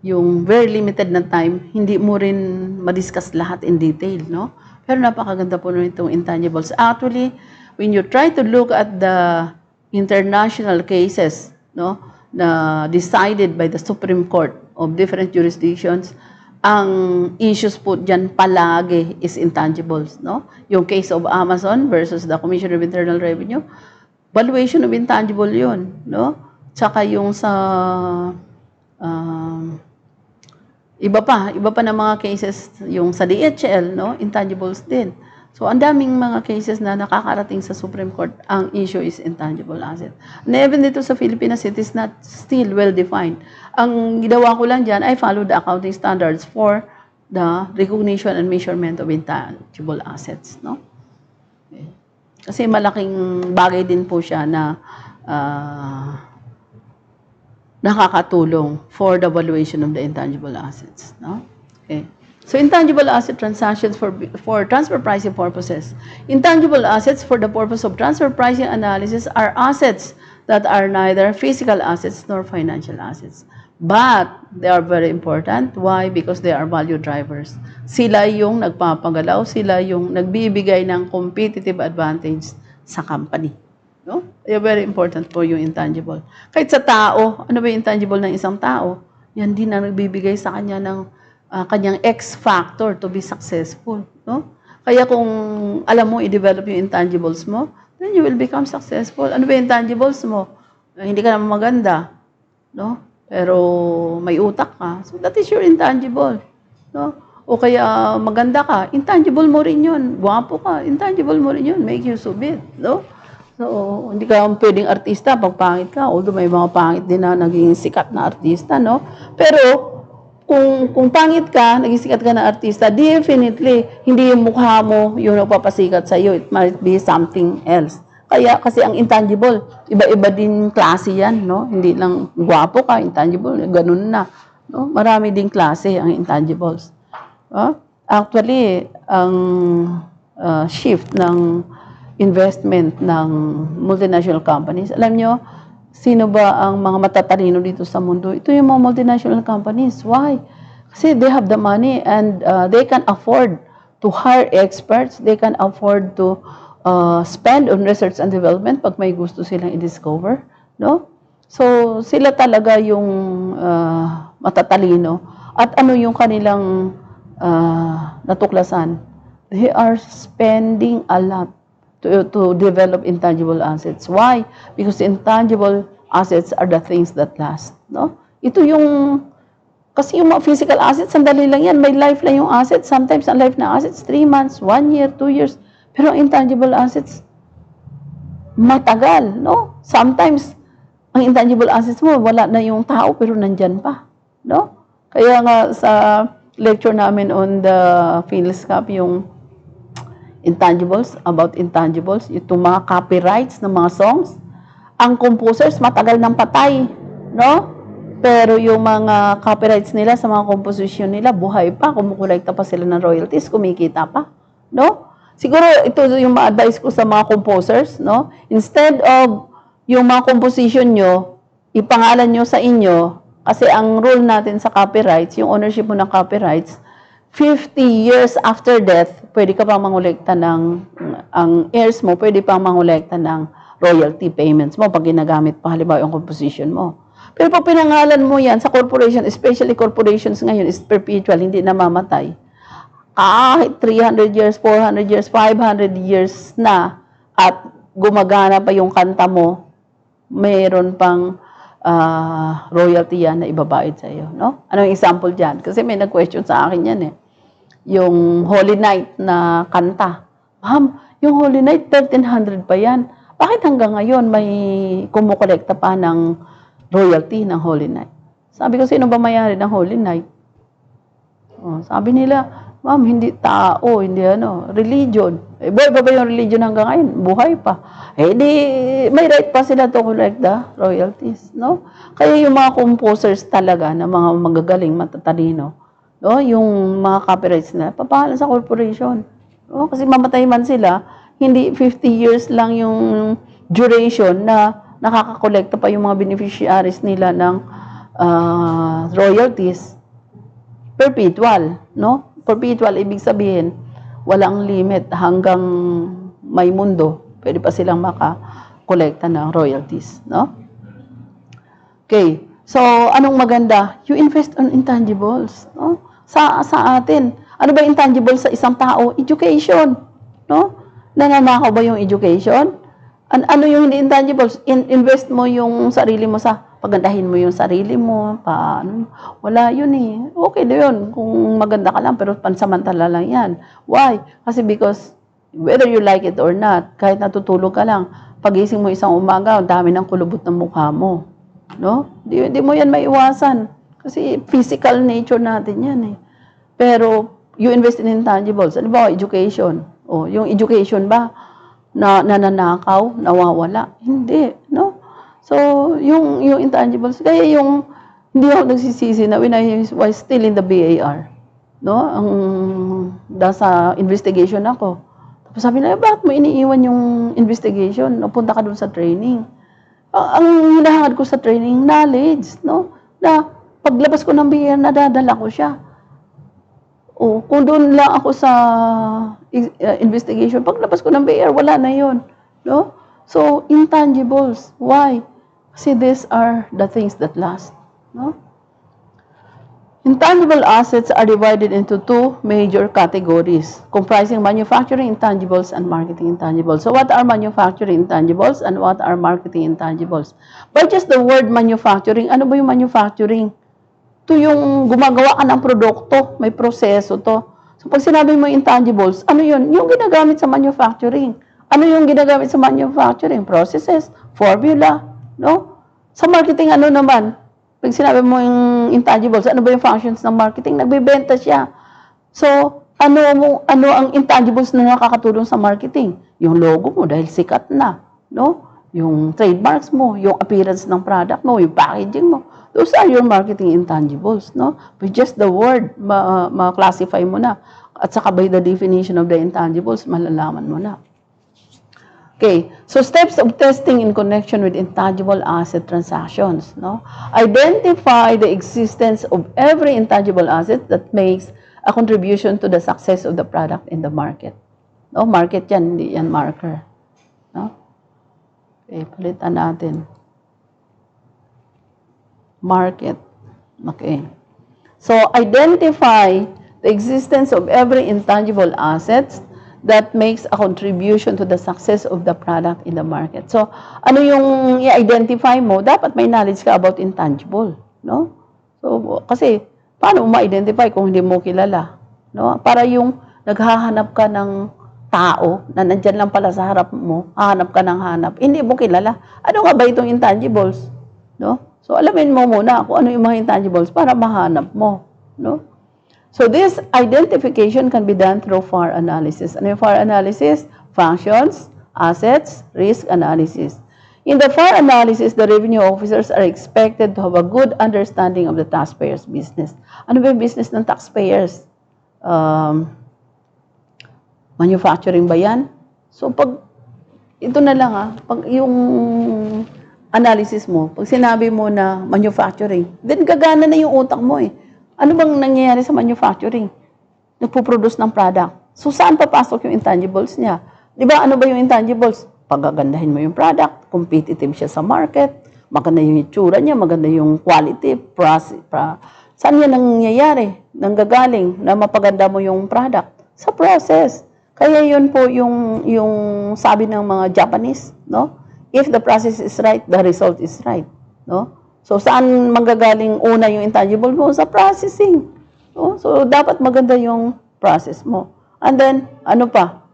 yung very limited na time, hindi mo rin madiscuss lahat in detail, no? Pero napakaganda po nung itong intangibles. Actually, when you try to look at the international cases, no, na decided by the Supreme Court of different jurisdictions, ang issues po dyan palagi is intangibles, no? Yung case of Amazon versus the Commission of Internal Revenue, valuation of intangible yun, no? Tsaka yung sa iba pa ng mga cases, yung sa DHL, no, intangibles din. So, ang daming mga cases na nakakarating sa Supreme Court, ang issue is intangible asset. And even dito sa Philippines, it is not still well-defined. Ang ginawa ko lang dyan, I follow the accounting standards for the recognition and measurement of intangible assets, no? Okay. Kasi malaking bagay din po siya na nakakatulong for the valuation of the intangible assets, no? Okay. So intangible asset transactions for transfer pricing purposes. Intangible assets for the purpose of transfer pricing analysis are assets that are neither physical assets nor financial assets. But they are very important. Why? Because they are value drivers. Sila yung nagpapagalaw, sila yung nagbibigay ng competitive advantage sa company. No? They're very important po yung intangible. Kahit sa tao, ano ba yung intangible ng isang tao? Yan din ang nagbibigay sa kanya ng kanyang X factor to be successful. No? Kaya kung alam mo i-develop yung intangibles mo, then you will become successful. Ano ba yung intangibles mo? Hindi ka naman maganda. No? Pero may utak ka. So that is your intangible. No? O kaya maganda ka, intangible mo rin yun. Guwapo ka, intangible mo rin yun. Make use of it. No? So, hindi ka pwedeng artista pag pangit ka. Although may mga pangit din na naging sikat na artista, no? Pero, kung pangit ka, naging sikat ka na artista, definitely, hindi yung mukha mo yung nagpapasikat sa iyo. It might be something else. Kaya, kasi ang intangible, iba-iba din klase yan, no? Hindi lang gwapo ka, intangible, ganun na. No? Marami din klase ang intangibles. Actually, ang shift ng investment ng multinational companies. Alam nyo, sino ba ang mga matatalino dito sa mundo? Ito yung mga multinational companies. Why? Kasi they have the money and they can afford to hire experts, they can afford to spend on research and development pag may gusto silang i-discover, no? So, sila talaga yung matatalino. At ano yung kanilang natuklasan? They are spending a lot to develop intangible assets. Why? Because intangible assets are the things that last, no? Ito yung kasi yung mga physical assets, sandali lang yan. May life lang yung assets. Sometimes, ang life ng assets, 3 months, 1 year, 2 years. Pero ang intangible assets, matagal, no? Sometimes, ang intangible assets mo, wala na yung tao, pero nandyan pa, no? Kaya nga sa lecture namin on the Phil's Cup, yung intangibles, about intangibles, itong mga copyrights ng mga songs, ang composers, matagal nang patay, no? Pero yung mga copyrights nila sa mga composition nila, buhay pa, kumukolekta pa sila ng royalties, kumikita pa, no? Siguro ito yung ma-advise ko sa mga composers, no? Instead of yung mga composition nyo, ipangalan nyo sa inyo, kasi ang rule natin sa copyrights, yung ownership mo ng copyrights, 50 years after death, pwede ka pang mangolekta ng, ang heirs mo, pwede pang mangolekta ng royalty payments mo pag ginagamit pa, halimbawa yung composition mo. Pero pag pinangalan mo yan sa corporation, especially corporations ngayon, is perpetual, hindi namamatay. Kahit 300 years, 400 years, 500 years na, at gumagana pa yung kanta mo, mayroon pang royalty yan na ibabayad sa iyo, no? Anong example dyan? Kasi may nag-question sa akin yan eh. Yung Holy Night na kanta. Ma'am, yung Holy Night, 1300 pa yan. Bakit hanggang ngayon may kumukolekta pa ng royalty ng Holy Night? Sabi ko, sino ba mayari ng Holy Night? Oh, sabi nila, ma'am, hindi tao, hindi ano, religion. Eh, buhay pa ba yung religion hanggang ngayon? Buhay pa. Eh, di, may right pa sila to collect the royalties, no? Kaya yung mga composers talaga, na mga magagaling, matatalino, no? Yung mga copyrights na, papahalan sa corporation. No? Kasi mamatay man sila, hindi 50 years lang yung duration na nakakakolekta pa yung mga beneficiaries nila ng royalties. Perpetual, no? Perpetual, ibig sabihin, walang limit hanggang may mundo. Pwede pa silang makakolekta ng royalties, no? Okay. So, anong maganda? You invest on intangibles, no? Sa atin, ano ba intangibles sa isang tao? Education, no? Nananakaw ba yung education? Ano yung hindi intangibles? Invest mo yung sarili mo sa pagandahin mo yung sarili mo, paano? Wala yun eh. Okay na yun kung maganda ka lang, pero pansamantala lang yan. Why? Kasi because whether you like it or not, kahit natutulog ka lang, pagising mo isang umaga, ang dami ng kulubot ng mukha mo. No? Di mo yan maiwasan. Kasi physical nature natin yan eh. Pero you invest in intangibles. Ano ba? Education. O, yung education ba na nananakaw, nawawala? Hindi. No? So, yung intangibles, kaya yung, hindi ako nagsisisi na when I was still in the BAR, no? Sa investigation ako. Tapos sabi na, bakit mo iniiwan yung investigation? Punta ka dun sa training. Ang hinahangad ko sa training, knowledge, no? Na paglabas ko ng BAR, nadadala ko siya. O, kung doon lang ako sa investigation, paglabas ko ng BAR, wala na yun, no? So, intangibles. Why? Kasi these are the things that last. No? Intangible assets are divided into two major categories, comprising manufacturing intangibles and marketing intangibles. So what are manufacturing intangibles and what are marketing intangibles? By just the word manufacturing, ano ba yung manufacturing? Ito yung gumagawa ka ng produkto, may proseso to. So pag sinabi mo intangibles, ano yun? Yung ginagamit sa manufacturing. Ano yung ginagamit sa manufacturing? Processes, formula, no? Sa marketing, ano naman? Pag sinabi mo yung intangibles, ano ba yung functions ng marketing? Nagbebenta siya. So, ano ang intangibles na nakakatulong sa marketing? Yung logo mo dahil sikat na, no? Yung trademarks mo, yung appearance ng product mo, yung packaging mo. Those are your marketing intangibles, no? With just the word, ma-classify mo na. At saka by the definition of the intangibles, malalaman mo na. Okay, so steps of testing in connection with intangible asset transactions. No? Identify the existence of every intangible asset that makes a contribution to the success of the product in the market. No, market yan, hindi yan marker. No? Okay, palitan natin. Market. Okay. So, identify the existence of every intangible assets that makes a contribution to the success of the product in the market. So, ano yung i-identify mo? Dapat may knowledge ka about intangible, no? So, kasi paano mo ma-identify kung hindi mo kilala, no? Para yung naghahanap ka ng tao na nandyan lang pala sa harap mo, hahanap ka ng hanap, hindi mo kilala. Ano nga ba itong intangibles, no? So, alamin mo muna kung ano yung mga intangibles para mahanap mo, no? So, this identification can be done through FAR analysis. Ano yung FAR analysis? Functions, assets, risk analysis. In the FAR analysis, the revenue officers are expected to have a good understanding of the taxpayer's business. Ano ba yung business ng taxpayers? Manufacturing ba yan? So, pag, ito na lang pag yung analysis mo, pag sinabi mo na manufacturing, then gagana na yung utak mo eh. Ano bang nangyayari sa manufacturing? Nagpo-produce ng product. So, saan papasok yung intangibles niya? Di ba, ano ba yung intangibles? Pagagandahin mo yung product, competitive siya sa market, maganda yung itsura niya, maganda yung quality, saan yan nangyayari? Nanggagaling na mapaganda mo yung product? Sa process. Kaya yun po yung sabi ng mga Japanese, no? If the process is right, the result is right, no? So, saan manggagaling una yung intangible mo? Sa processing. So, dapat maganda yung process mo. And then, ano pa?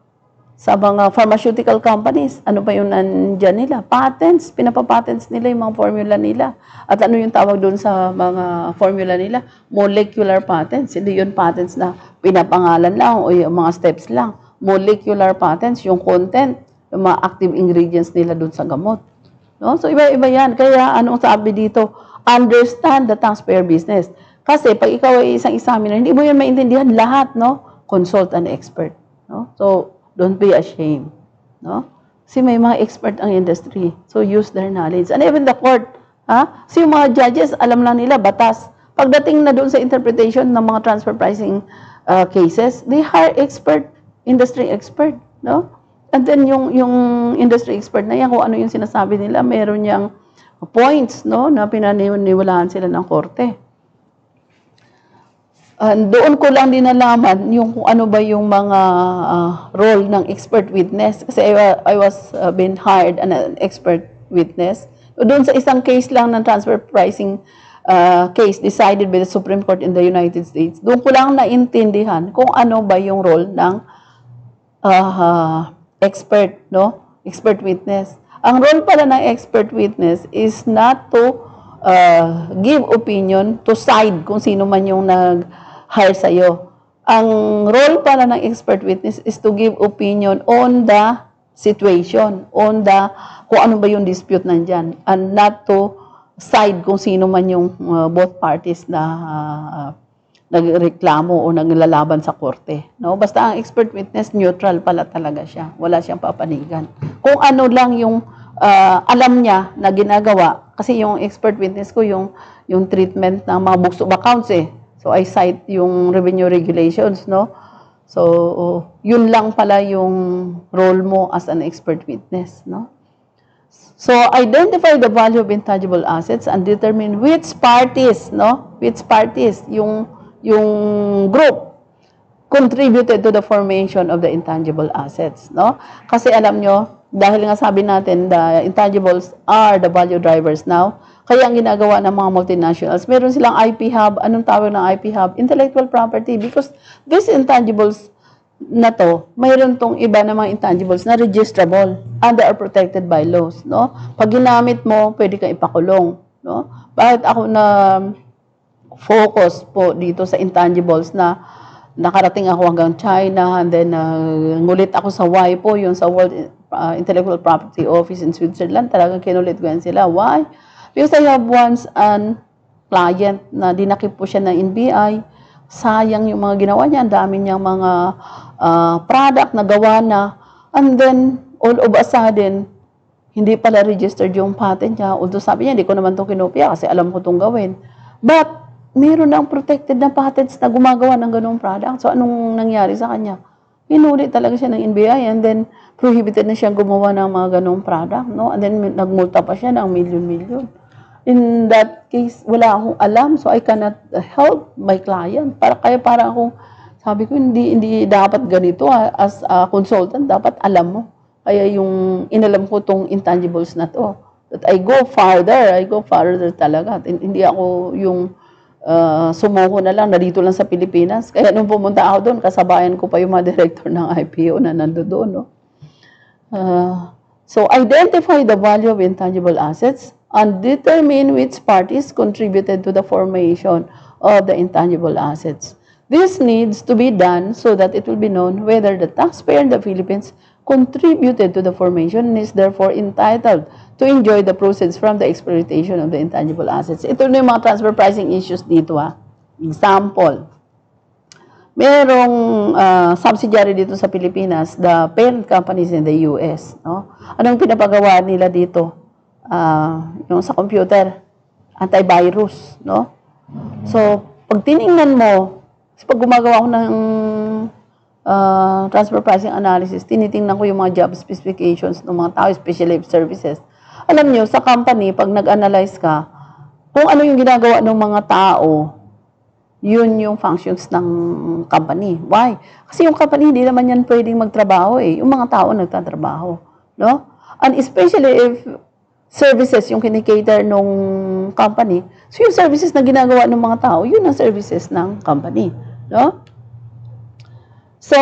Sa mga pharmaceutical companies, ano pa yung nandyan nila? Patents. Pinapapatents nila yung mga formula nila. At ano yung tawag doon sa mga formula nila? Molecular patents. Hindi yun patents na pinapangalan lang o yung mga steps lang. Molecular patents, yung content, yung mga active ingredients nila doon sa gamot. No? So, iba-iba yan. Kaya, anong sabi dito? Understand the taxpayer business. Kasi, pag ikaw ay isang examiner, hindi mo yan maintindihan lahat, no? Consult an expert. No? So, don't be ashamed. No? Kasi may mga expert ang industry. So, use their knowledge. And even the court, kasi yung mga judges, alam lang nila, batas. Pagdating na doon sa interpretation ng mga transfer pricing cases, they hire expert, industry expert. No? And then yung industry expert na yan, kung ano yung sinasabi nila, meron niyang points, no, na pinaniniwalaan sila ng korte. Doon ko lang din nalaman yung kung ano ba yung mga role ng expert witness. Kasi I was been hired as an expert witness. Doon sa isang case lang ng transfer pricing case decided by the Supreme Court in the United States, doon ko lang naintindihan kung ano ba yung role ng expert, no? Expert witness. Ang role pala ng expert witness is not to give opinion, to side kung sino man yung nag-hire sa'yo. Ang role pala ng expert witness is to give opinion on the situation, on the, kung ano ba yung dispute nandyan, and not to side kung sino man yung both parties na nagreklamo o naglalaban sa korte. No? Basta ang expert witness, neutral pala talaga siya. Wala siyang papanigan. Kung ano lang yung alam niya na ginagawa, kasi yung expert witness ko, yung treatment ng mga books of accounts eh. So, I cite yung revenue regulations, no? So, yun lang pala yung role mo as an expert witness, no? So, identify the value of intangible assets and determine which parties, no? Which parties, yung group contributed to the formation of the intangible assets, no? Kasi alam nyo, dahil nga sabi natin, the intangibles are the value drivers now, kaya ang ginagawa ng mga multinationals, meron silang IP hub. Anong tawag ng IP hub? Intellectual property. Because these intangibles na to, mayroon tong iba na mga intangibles na registrable and they are protected by laws, no? Pag ginamit mo, pwede kang ipakulong, no? Bakit ako na focus po dito sa intangibles na nakarating ako hanggang China and then ngulit ako sa WIPO, yung sa World Intellectual Property Office in Switzerland, talagang kinulit ko yan sila. Why? Because I have once an client na dinakip po siya ng NBI, sayang yung mga ginawa niya, ang dami niyang mga product na gawa na, and then all of a sudden, hindi pala registered yung patent niya. Although sabi niya, hindi ko naman itong kinopya kasi alam ko itong gawin. But, meron ng protected na patents na gumagawa ng ganung product. So, anong nangyari sa kanya? Hinuli talaga siya ng NBI and then prohibited na siyang gumawa ng mga ganung product. No? And then, nagmulta pa siya ng million-million. In that case, wala akong alam. So, I cannot help my client. Kaya para akong, sabi ko, hindi dapat ganito. As a consultant, dapat alam mo. Kaya yung inalam ko tong intangibles na to. That I go farther talaga. Hindi ako yung sumuko na lang, dito lang sa Pilipinas. Kaya nung pumunta ako doon, kasabayan ko pa yung mga director ng IPO na nando doon. No? So, identify the value of intangible assets and determine which parties contributed to the formation of the intangible assets. This needs to be done so that it will be known whether the taxpayer in the Philippines contributed to the formation and is therefore entitled to enjoy the proceeds from the exploitation of the intangible assets. Ito na yung mga transfer pricing issues dito. Example, merong subsidiary dito sa Pilipinas, the parent companies in the US. No? Anong pinapagawa nila dito? Yung sa computer, antivirus. No? So, pag tiningnan mo, pag gumagawa ko ng transfer pricing analysis, tinitingnan ko yung mga job specifications ng mga tao, especially services. Alam nyo, sa company, pag nag-analyze ka, kung ano yung ginagawa ng mga tao, yun yung functions ng company. Why? Kasi yung company, hindi naman yan pwedeng magtrabaho eh. Yung mga tao nagtatrabaho. No? And especially if services yung kinikater ng company, so yung services na ginagawa ng mga tao, yun ang services ng company. No? So,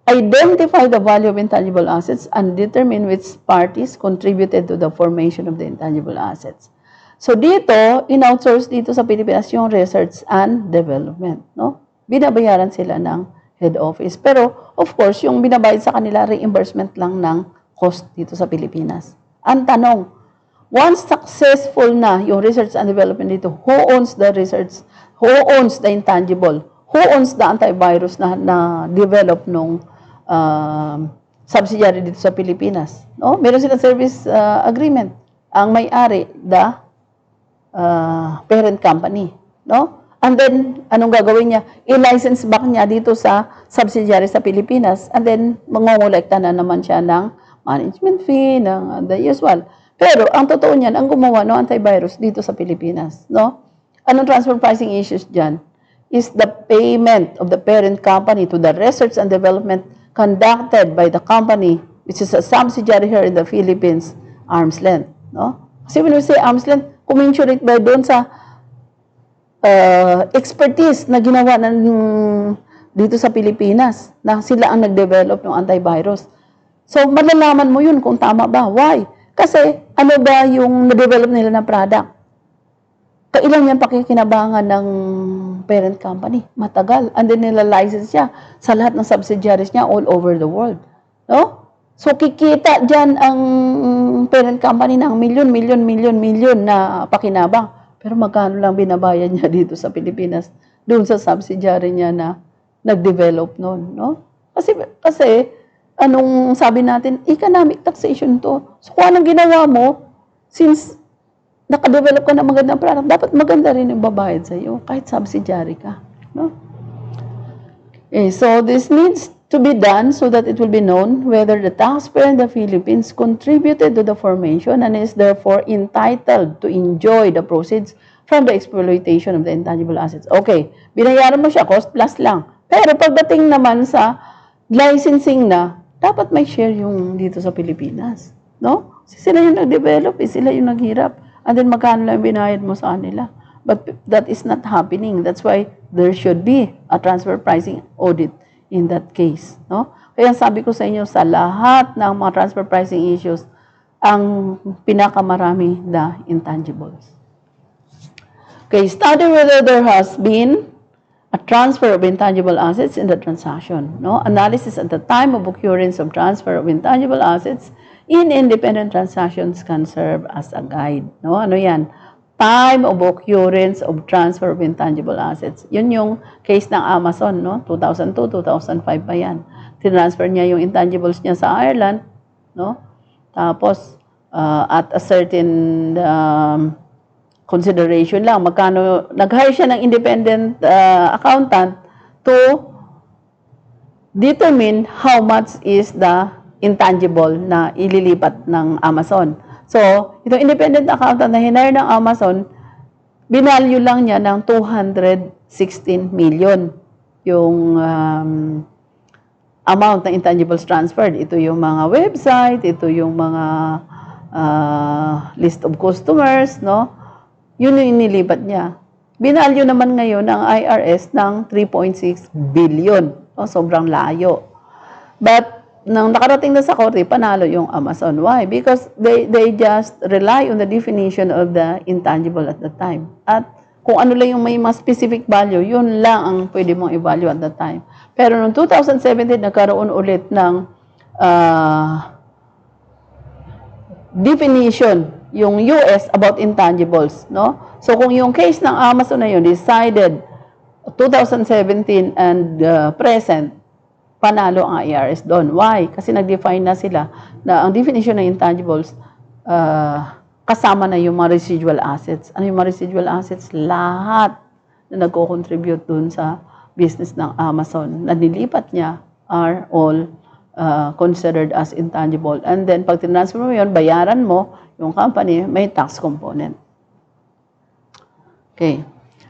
identify the value of intangible assets and determine which parties contributed to the formation of the intangible assets. So, dito, in-outsource dito sa Pilipinas yung research and development. No? Binabayaran sila ng head office. Pero, of course, yung binabayad sa kanila, reimbursement lang ng cost dito sa Pilipinas. Ang tanong, once successful na yung research and development dito, who owns the research? Who owns the intangible? Who owns the antivirus na develop nung subsidiary dito sa Pilipinas? No? Meron silang service agreement. Ang may-ari, the parent company. No? And then, anong gagawin niya? I-license back niya dito sa subsidiary sa Pilipinas. And then, mangongolekta na naman siya ng management fee, ng the usual. Pero, ang totoo niyan, ang gumawa ng antivirus dito sa Pilipinas. No? Anong transfer pricing issues dyan? Is the payment of the parent company to the research and development conducted by the company, which is a subsidiary here in the Philippines, arm's length. No? Kasi when we say arm's length, commensurate ba doon sa expertise na ginawa ng dito sa Pilipinas, na sila ang nag-develop ng antivirus. So, malalaman mo yun kung tama ba. Why? Kasi, ano ba yung na-develop nila na product? Kailan yan pakikinabangan ng parent company? Matagal. And then nila-license siya sa lahat ng subsidiaries niya all over the world. No? So, kikita dyan ang parent company ng milyon na pakinabang. Pero magkano lang binabayan niya dito sa Pilipinas doon sa subsidiary niya na nag-develop noon. No? Kasi, anong sabi natin, economic taxation to. So, kung anong ginawa mo, since nakadevelop ka ng magandang product, dapat maganda rin yung babayad sa iyo, kahit subsidiary ka. No? Okay, so this needs to be done so that it will be known whether the taxpayer in the Philippines contributed to the formation and is therefore entitled to enjoy the proceeds from the exploitation of the intangible assets. Okay, binayaran mo siya, cost plus lang. Pero pagdating naman sa licensing na, dapat may share yung dito sa Pilipinas. No? Kasi sila yung nag-develop, sila yung naghirap. And then magkano lang binayad mo sa kanila. But that is not happening. That's why there should be a transfer pricing audit in that case. No? Kaya sabi ko sa inyo, sa lahat ng mga transfer pricing issues, ang pinakamarami the intangibles. Okay, study whether there has been a transfer of intangible assets in the transaction. No? Analysis at the time of occurrence of transfer of intangible assets in independent transactions can serve as a guide. No? Ano yan? time of occurrence of transfer of intangible assets. Yun yung case ng Amazon, no? 2002, 2005 pa yan. Tinransfer niya yung intangibles niya sa Ireland, no? Tapos, at a certain consideration lang, magkano, nag-hire siya ng independent accountant to determine how much is the intangible na ililipat ng Amazon. So, itong independent accountant na hinire ng Amazon, binalue lang niya ng 216 million yung amount ng intangibles transferred. Ito yung mga website, ito yung mga list of customers, no? Yun yung inilipat niya. Binalue naman ngayon ng IRS ng 3.6 billion. No? Sobrang layo. But, nang nakarating na sa korte, panalo yung Amazon. Why? Because they just rely on the definition of the intangible at the time. At kung ano lang yung may mas specific value, yun lang ang pwede mong i-value at the time. Pero noong 2017, nagkaroon ulit ng definition yung US about intangibles, no? So kung yung case ng Amazon na yun decided 2017 and present, panalo ang IRS doon. Why? Kasi nag-define na sila na ang definition ng intangibles kasama na yung mga residual assets. Ano yung mga residual assets? Lahat na nagko-contribute doon sa business ng Amazon na nilipat niya are all considered as intangible. And then, pag tinransfer mo yun, bayaran mo, yung company, may tax component. Okay.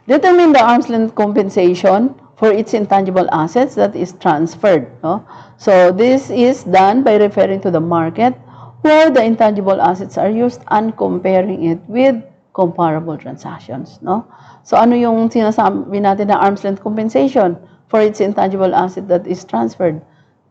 Determine the arm's length compensation for its intangible assets that is transferred. No? So, this is done by referring to the market where the intangible assets are used and comparing it with comparable transactions. No? So, ano yung sinasabi natin na arm's length compensation for its intangible asset that is transferred?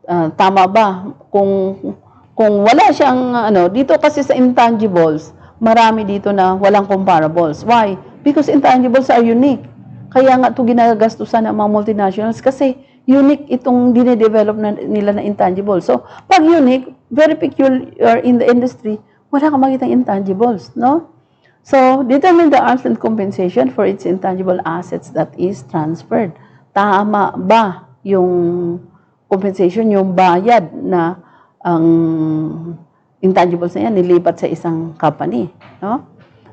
Tama ba? Kung wala siyang, dito kasi sa intangibles, marami dito na walang comparables. Why? Because intangibles are unique. Kaya nga ito ginagastusan ng mga multinationals kasi unique itong dinedevelop nila na intangibles. So, pag unique, very peculiar in the industry, wala kang makitang intangibles, no? So, determine the arm's length compensation for its intangible assets that is transferred. Tama ba yung compensation, yung bayad na ang intangibles na yan nilipat sa isang company, no?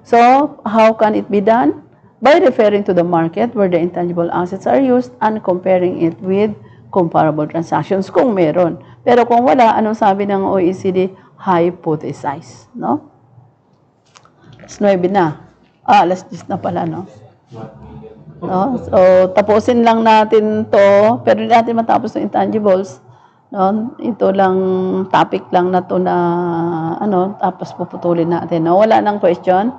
So, how can it be done? By referring to the market where the intangible assets are used and comparing it with comparable transactions kung meron. Pero kung wala, anong sabi ng OECD? Hypothesize, no? Alas 9 na. Alas 10 na pala, no? No? So, tapusin lang natin to, pero hindi natin matapos ng intangibles. No? Ito lang, topic lang na to na, tapos puputulin natin. No? Wala nang question?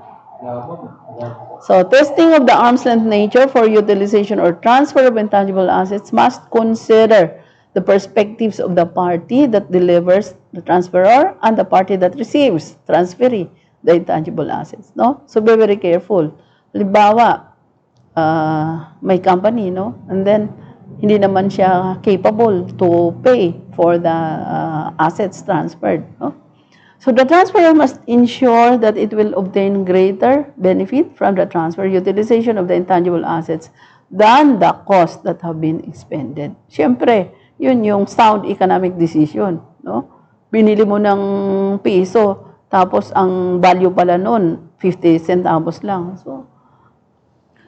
So, testing of the arm's length nature for utilization or transfer of intangible assets must consider the perspectives of the party that delivers the transferor and the party that receives, transferee, the intangible assets. No? So, be very careful. Halimbawa, may company, no? And then, hindi naman siya capable to pay for the assets transferred, no? So, the transferor must ensure that it will obtain greater benefit from the transfer utilization of the intangible assets than the cost that have been expended. Siyempre, yun yung sound economic decision, no? Binili mo ng piso, tapos ang value pala nun, 50 centavos lang. So,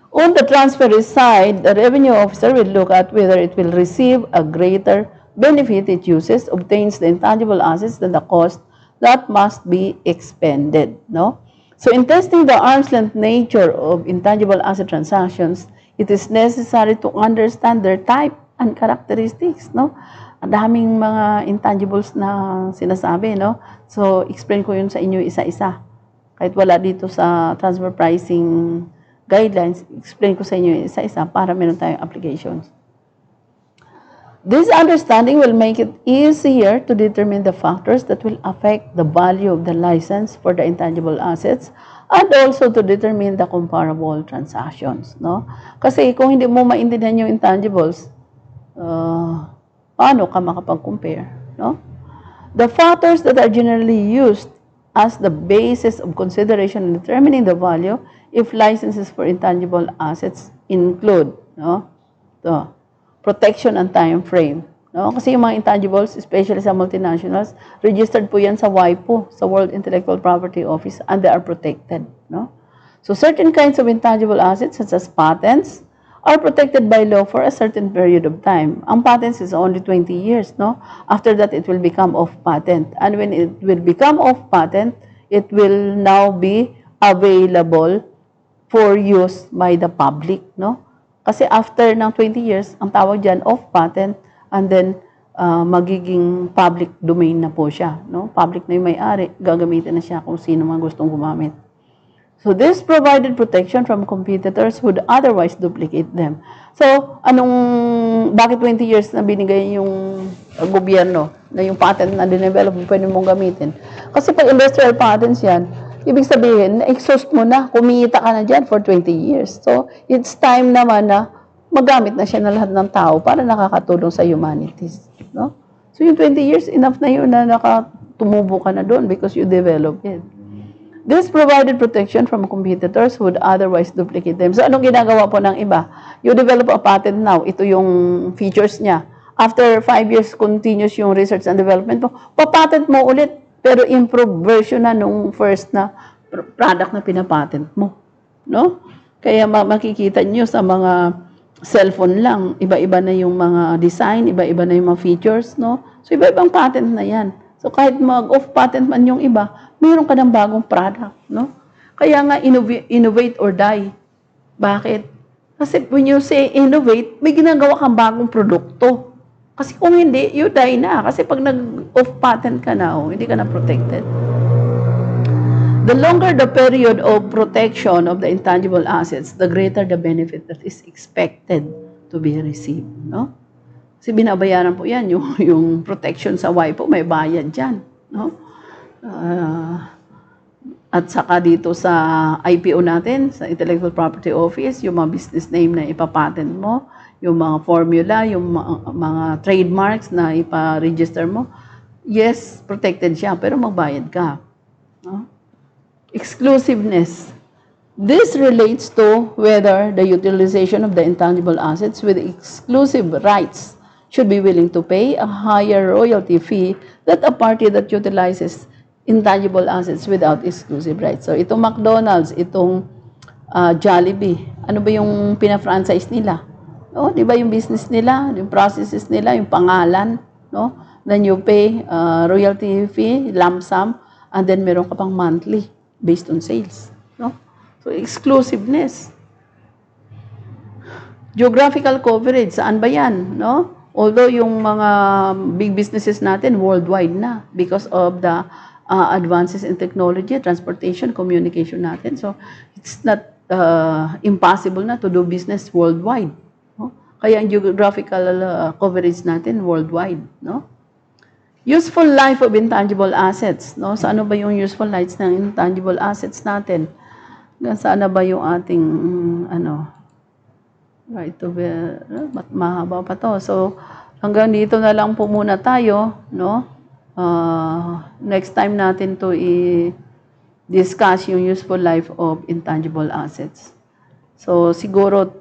on the transferee side, the revenue officer will look at whether it will receive a greater benefit it uses, obtains the intangible assets than the cost that must be expended. No? So in testing the arm's length nature of intangible asset transactions, it is necessary to understand their type and characteristics. No? Ang daming mga intangibles na sinasabi. No? So explain ko yun sa inyo isa-isa. Kahit wala dito sa transfer pricing guidelines, explain ko sa inyo isa-isa para meron tayong applications. This understanding will make it easier to determine the factors that will affect the value of the license for the intangible assets and also to determine the comparable transactions. No? Kasi kung hindi mo maintindihan yung intangibles, paano ka makapag-compare? No? The factors that are generally used as the basis of consideration in determining the value if licenses for intangible assets include, no, to protection and time frame. No? Kasi yung mga intangibles, especially sa multinationals, registered po yan sa WIPO, sa World Intellectual Property Office, and they are protected. No? So certain kinds of intangible assets, such as patents, are protected by law for a certain period of time. Ang patents is only 20 years. No? After that, it will become off patent. And when it will become off patent, it will now be available for use by the public. No? Kasi after ng 20 years, ang tawag dyan, off-patent, and then magiging public domain na po siya. No? Public na yung may-ari, gagamitin na siya kung sino man gustong gumamit. So this provided protection from competitors who would otherwise duplicate them. So, bakit 20 years na binigay yung gobyerno na yung patent na dinevelop, pwede mong gamitin? Kasi pag industrial patents yan, ibig sabihin, exhaust mo na, kumita ka na dyan for 20 years. So, it's time naman na magamit na siya na lahat ng tao para nakakatulong sa humanities. No? So, yung 20 years, enough na yun na nakatumubo ka na doon because you develop it. This provided protection from competitors who would otherwise duplicate them. So, anong ginagawa po ng iba? You develop a patent now. Ito yung features niya. After 5 years, continuous yung research and development mo. Pa-patent mo ulit. Pero improved version na nung first na product na pinapatent mo. No? Kaya makikita nyo sa mga cellphone lang, iba-iba na yung mga design, iba-iba na yung mga features. No? So, iba-ibang patent na yan. So, kahit mag-off patent man yung iba, mayroon ka ng bagong product. No? Kaya nga, innovate or die. Bakit? Kasi when you say innovate, may ginagawa kang bagong produkto. Kasi kung hindi, you die na. Kasi pag nag-off patent ka na, hindi ka na protected. The longer the period of protection of the intangible assets, the greater the benefit that is expected to be received. No? Kasi binabayaran po yan, yung protection sa WIPO, may bayad dyan. No? At saka dito sa IPO natin, sa Intellectual Property Office, yung mga business name na ipapatent mo, yung mga formula, yung mga trademarks na ipa-register mo, yes, protected siya, pero magbayad ka. No? Exclusiveness. This relates to whether the utilization of the intangible assets with exclusive rights should be willing to pay a higher royalty fee than a party that utilizes intangible assets without exclusive rights. So, itong McDonald's, itong Jollibee, ano ba yung pina-franchise nila? No, di ba yung business nila, yung processes nila, yung pangalan, no? Then you pay royalty fee, lump sum, and then meron ka pang monthly based on sales, no? So exclusiveness. Geographical coverage, saan ba yan, no? Although yung mga big businesses natin worldwide na because of the advances in technology, transportation, communication natin. So it's not impossible na to do business worldwide. Kaya ang geographical coverage natin worldwide, no? Useful life of intangible assets, no? Sa ano ba yung useful lives ng intangible assets natin? Saan ba yung ating right to be, mahaba pa to. So hanggang dito na lang po muna tayo, no? Next time natin to i-discuss yung useful life of intangible assets. So siguro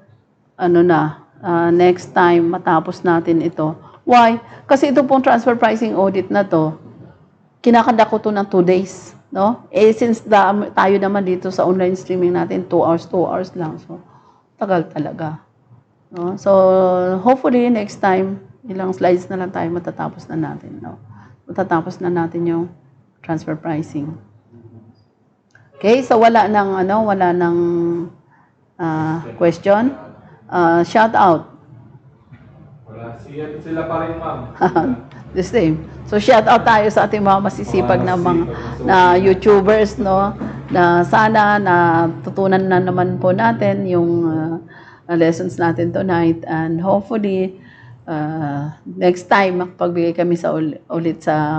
next time, matapos natin ito. Why? Kasi ito pong transfer pricing audit na to, kinakanda ko to ng 2 days. No? Since tayo naman dito sa online streaming natin, 2 hours lang. So, tagal talaga. No? So, hopefully, next time, ilang slides na lang tayo, matatapos na natin. No? Matatapos na natin yung transfer pricing. Okay, so wala nang question. Shout out. Wala. Sila pa rin, ma'am. The same. So shout out tayo sa ating mga masisipag na mga YouTubers, no, na sana natutunan na naman po natin yung lessons natin tonight, and hopefully next time makapagbigay kami sa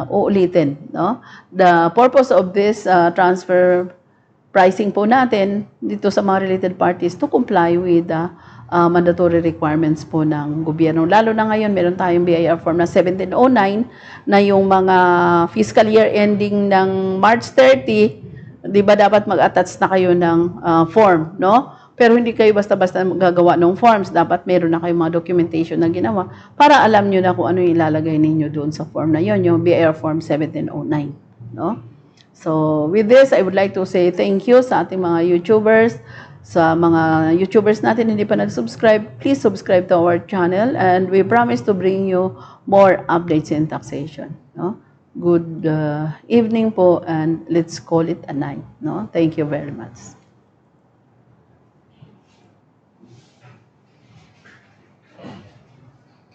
uulitin, no. The purpose of this transfer pricing po natin dito sa mga related parties to comply with the mandatory requirements po ng gobyerno. Lalo na ngayon, meron tayong BIR form na 1709 na yung mga fiscal year ending ng March 30, di ba dapat mag-attach na kayo ng form, no? Pero hindi kayo basta-basta gagawa ng forms. Dapat meron na kayong mga documentation na ginawa para alam nyo na kung ano yung ilalagay ninyo doon sa form na yon, yung BIR Form 1709, no? So, with this, I would like to say thank you sa ating mga YouTubers. Sa mga YouTubers natin hindi pa nag-subscribe, please subscribe to our channel and we promise to bring you more updates in taxation, no? Good evening po and let's call it a night, no? Thank you very much.